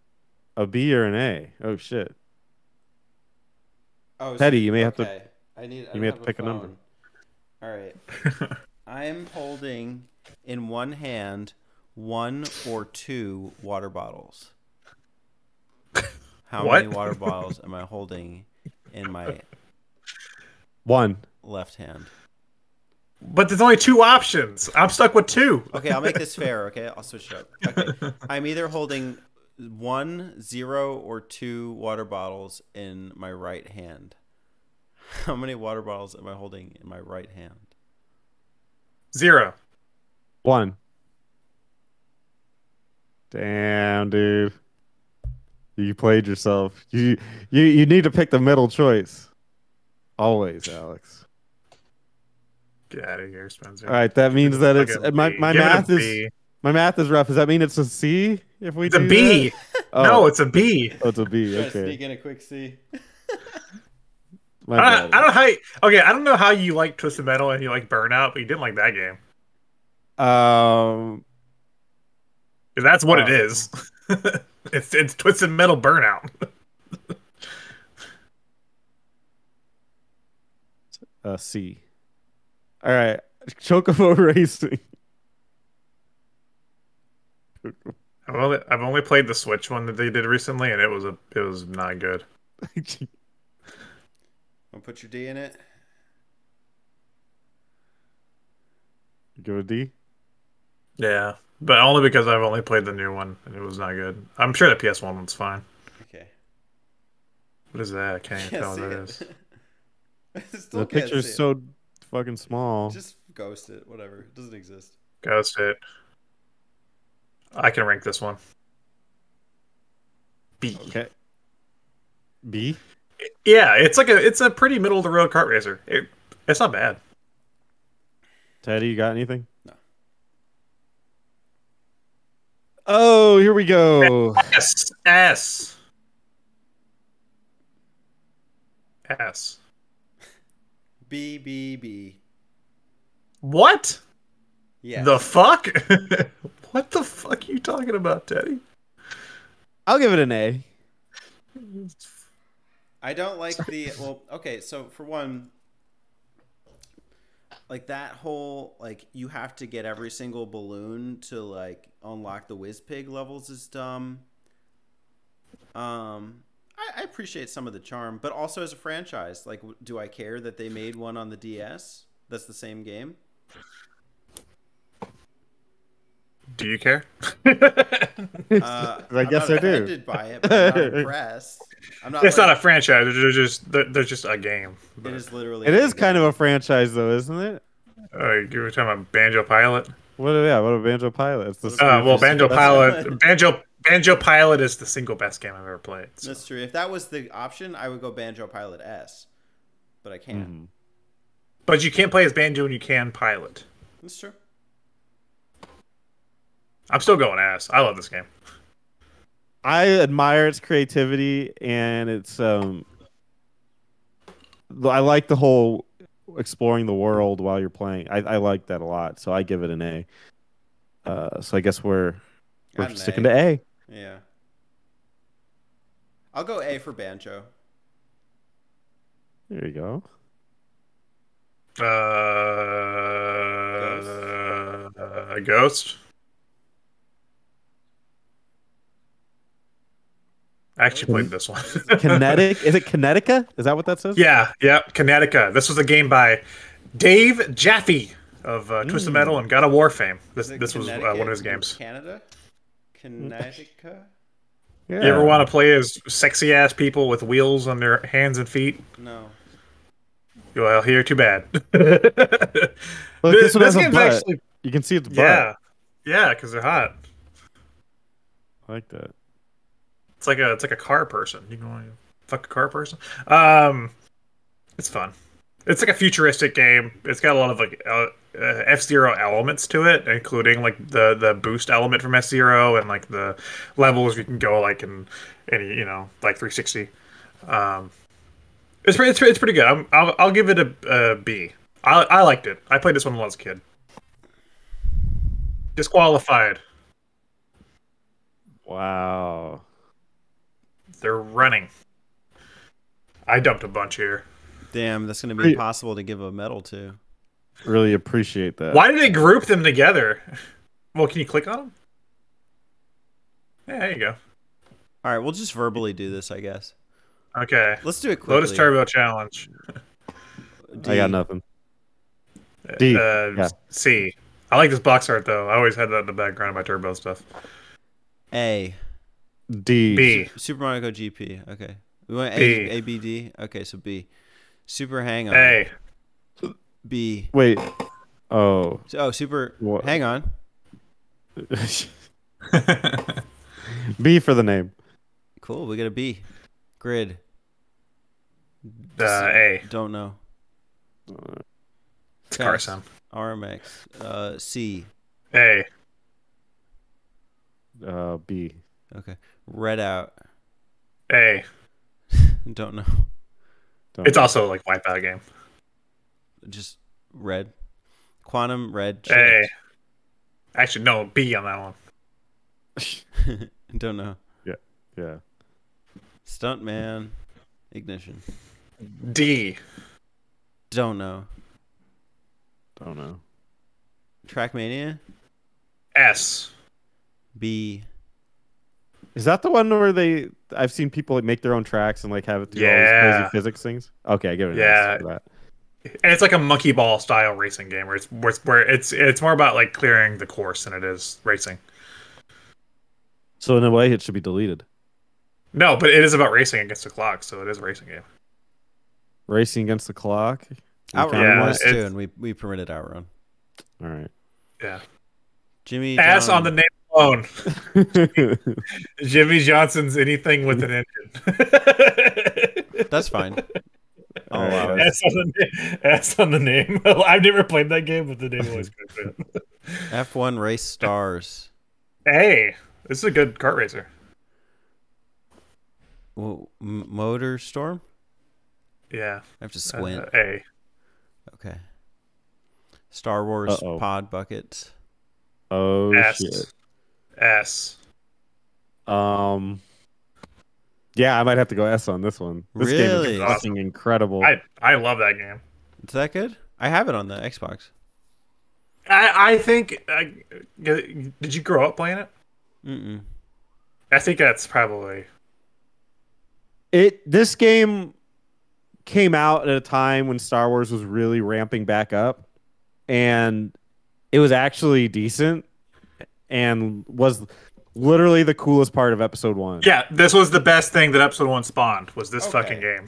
a B or an A. Oh shit! Oh, Teddy, you may have to- okay. I may don't have to pick a phone. number. All right. I'm holding in one hand 1 or 2 water bottles. How What? many water bottles am I holding in my One. left hand? But there's only 2 options. I'm stuck with 2. Okay, I'll make this fair. Okay, I'll switch it up. Okay, I'm either holding 1, 0, or 2 water bottles in my right hand. How many water bottles am I holding in my right hand? 0. One. Damn, dude. You played yourself. You need to pick the middle choice. Always, Alex. Get out of here, Spencer. All right, that means that it's Fucking my B. Give it a math is B. my math is rough. Does that mean it's a C if we It's a do B. that? Oh, No, it's a B. oh, it's a B. Try to Okay. sneak in a quick C. My I bad. don't know how you like Twisted Metal and you like Burnout, but you didn't like that game. 'Cause that's what it is. It's Twisted Metal Burnout. C. All right, Chocobo Racing. I've only played the Switch one that they did recently, and it was not good. I'll put your D in it. Give it a D. Yeah, but only because I've only played the new one, and it was not good. I'm sure the PS1 one's fine. Okay. What is that? I can't even tell what that is. I still The can't picture's see it. so fucking small. Just ghost it. Whatever. It doesn't exist. Ghost it. I can rank this one. B. Okay. B. Yeah, it's a pretty middle of the road kart racer. It's not bad. Teddy, you got anything? No. Oh, here we go. S. S. S. B, B, B. What? Yeah. The fuck? What the fuck are you talking about, Teddy? I'll give it an A. I don't like the... Well, okay, so for one... Like that whole like you have to get every single balloon to like unlock the whiz pig levels is dumb. I appreciate some of the charm, but also as a franchise, like, do I care that they made one on the DS that's the same game? Do you care? I guess I I'm not do. offended by it, but I'm not impressed. I'm not. It's like, not a franchise. They're just a game. It is literally. It is kind game. of a franchise, though, isn't it? You were talking about Banjo Pilot. What a Banjo Pilot. It's the Well, Banjo Pilot. Banjo Pilot is the single best game I've ever played. So. That's true. If that was the option, I would go Banjo Pilot S, but I can't. Mm-hmm. But you can't play as Banjo and you can Pilot. That's true. I'm still going S. I love this game. I admire its creativity and its I like the whole exploring the world while you're playing. I like that a lot, so I give it an A. So I guess we're Got an sticking A. to A. Yeah. I'll go A for Banjo. There you go. Ghost. I actually played this one. Kinetic? Is it Kinetica? Is that what that says? Yeah, Kinetica. This was a game by Dave Jaffe of Twisted Metal and God of War fame. This was one of his games. Canada? Connecticut? Yeah. You ever want to play as sexy ass people with wheels on their hands and feet? No. Well, here, too bad. Look, this one has a game's butt. actually, You can see its butt. yeah, because they're hot. I like that. It's like a car person. You can fuck a car person. It's fun. It's like a futuristic game. It's got a lot of like FZero elements to it, including like the boost element from FZero and like the levels you can go like in any like 360. It's pretty good. I'll give it a B. I liked it. I played this one when I was a kid. Disqualified. Wow. They're running. I dumped a bunch here. Damn, that's going to be impossible to give a medal to. Really appreciate that. Why did they group them together? Well, can you click on them? Yeah, there you go. All right, we'll just verbally do this, I guess. Okay. Let's do it quickly. Lotus Turbo Challenge. I got nothing. D. Yeah. C. I like this box art, though. I always had that in the background of my Turbo stuff. A. D. B. Super Mario Go GP. Okay. We went B. A, B, D. Okay, so B. Super Hang On. A. B. Wait. Oh. Oh, Super What? Hang On. B for the name. Cool, we got a B. Grid. A. Don't know. It's Carson. RMX. C. A. B. Okay. Red Out. A. Don't know. It's also like Wipeout game. Just red. Quantum Red. A. Actually, no. B on that one. Don't know. Yeah. Stuntman. Ignition. D. Don't know. Don't know. Trackmania. S. B. Is that the one where I've seen people like make their own tracks and like have it do all these crazy physics things? Okay, I give it an S for that. And it's like a monkey ball style racing game where it's more about like clearing the course than it is racing. So in a way, it should be deleted. No, but it is about racing against the clock, so it is a racing game. Racing against the clock. Outrun was too, and we permitted Outrun. All right. Yeah. Jimmy. S John. on the name alone. Jimmy Johnson's anything with an engine. That's fine. Oh wow. S on the name. I've never played that game, but the name always good. F1 Race Stars. Hey, this is a good kart racer. Motor Storm. Yeah. I have to squint. A. Okay. Star Wars Uh-oh. Pod Bucket. Oh S. shit. S. Yeah, I might have to go S on this one. This game Really? is fucking incredible. I love that game. Is that good? I have it on the Xbox. I think. Did you grow up playing it? Mm-mm. I think that's probably. This game came out at a time when Star Wars was really ramping back up, and it was actually decent and was literally the coolest part of episode 1. Yeah, this was the best thing that episode 1 spawned, was this fucking game.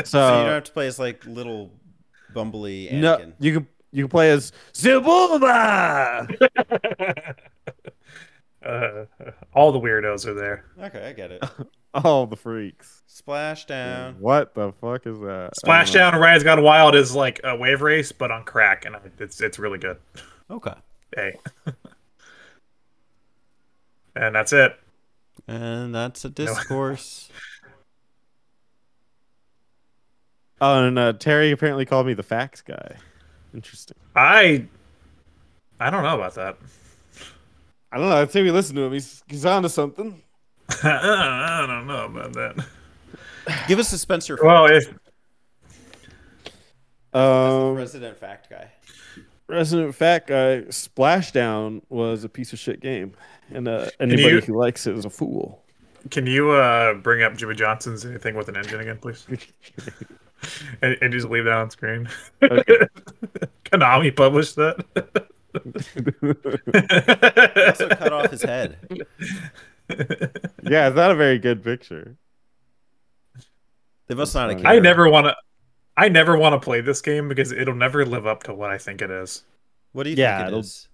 So you don't have to play as like little bumbly Anakin. No, you can play as Sebulba. All the weirdos are there. Okay, I get it. All the freaks. Splashdown. What the fuck is that? Splashdown Rides Gone Wild is like a wave race, but on crack, and it's really good. Okay. Hey. And that's it. And that's a discourse. Oh, and Terry apparently called me the facts guy. Interesting. I don't know about that. I don't know. I'd say we listen to him. He's on to something. I don't know about that. Give us a Spencer. Well, if resident fact guy. Resident fact guy, Splashdown was a piece of shit game, and anybody who likes it is a fool. Can you bring up Jimmy Johnson's Anything with an Engine again, please? and just leave that on screen. Okay. Konami published that. Also cut off his head. Yeah, it's not a very good picture. They must not have I never want to play this game because it'll never live up to what I think it is. What do you think it is?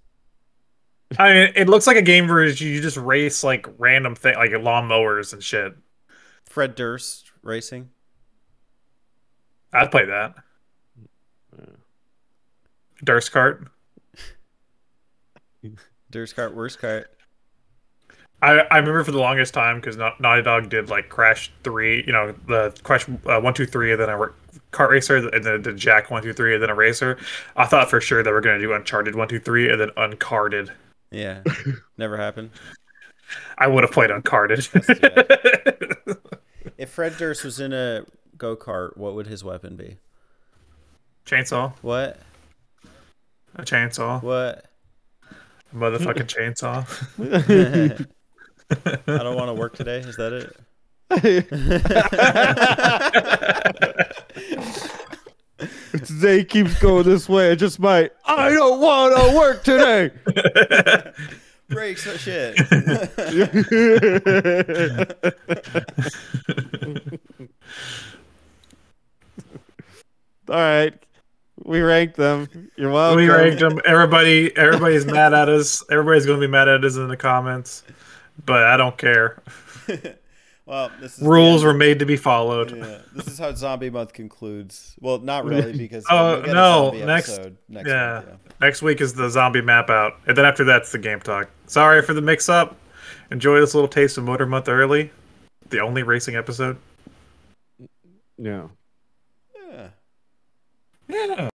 I mean, it looks like a game where you just race like random thing, like lawnmowers and shit. Fred Durst racing. I'd play that. Durst kart. Durst kart, worst kart. I remember for the longest time because Naughty Dog did like Crash 3, you know, the Crash 1, 2, 3, and then a kart racer, and then did Jack 1, 2, 3, and then a racer. I thought for sure they were going to do Uncharted 1, 2, 3, and then Uncarded. Yeah, never happened. I would have played Uncarded. If Fred Durst was in a go-kart, what would his weapon be? Chainsaw. What? A chainsaw. What? A motherfucking chainsaw. I don't want to work today. Is that it? Today keeps going this way. I just might. I don't want to work today. Brakes, oh shit. All right. We ranked them. You're welcome. We ranked them. Everybody's mad at us. Everybody's going to be mad at us in the comments. But I don't care. Well, this is rules were made to be followed. Yeah, this is how Zombie Month concludes. Well, not really, because oh we'll no, next month, yeah. Next week is the zombie map out, and then after that's the game talk. Sorry for the mix-up. Enjoy this little taste of Motor Month early. The only racing episode. Yeah. Yeah.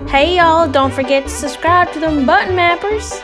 Hey y'all, don't forget to subscribe to them button mappers.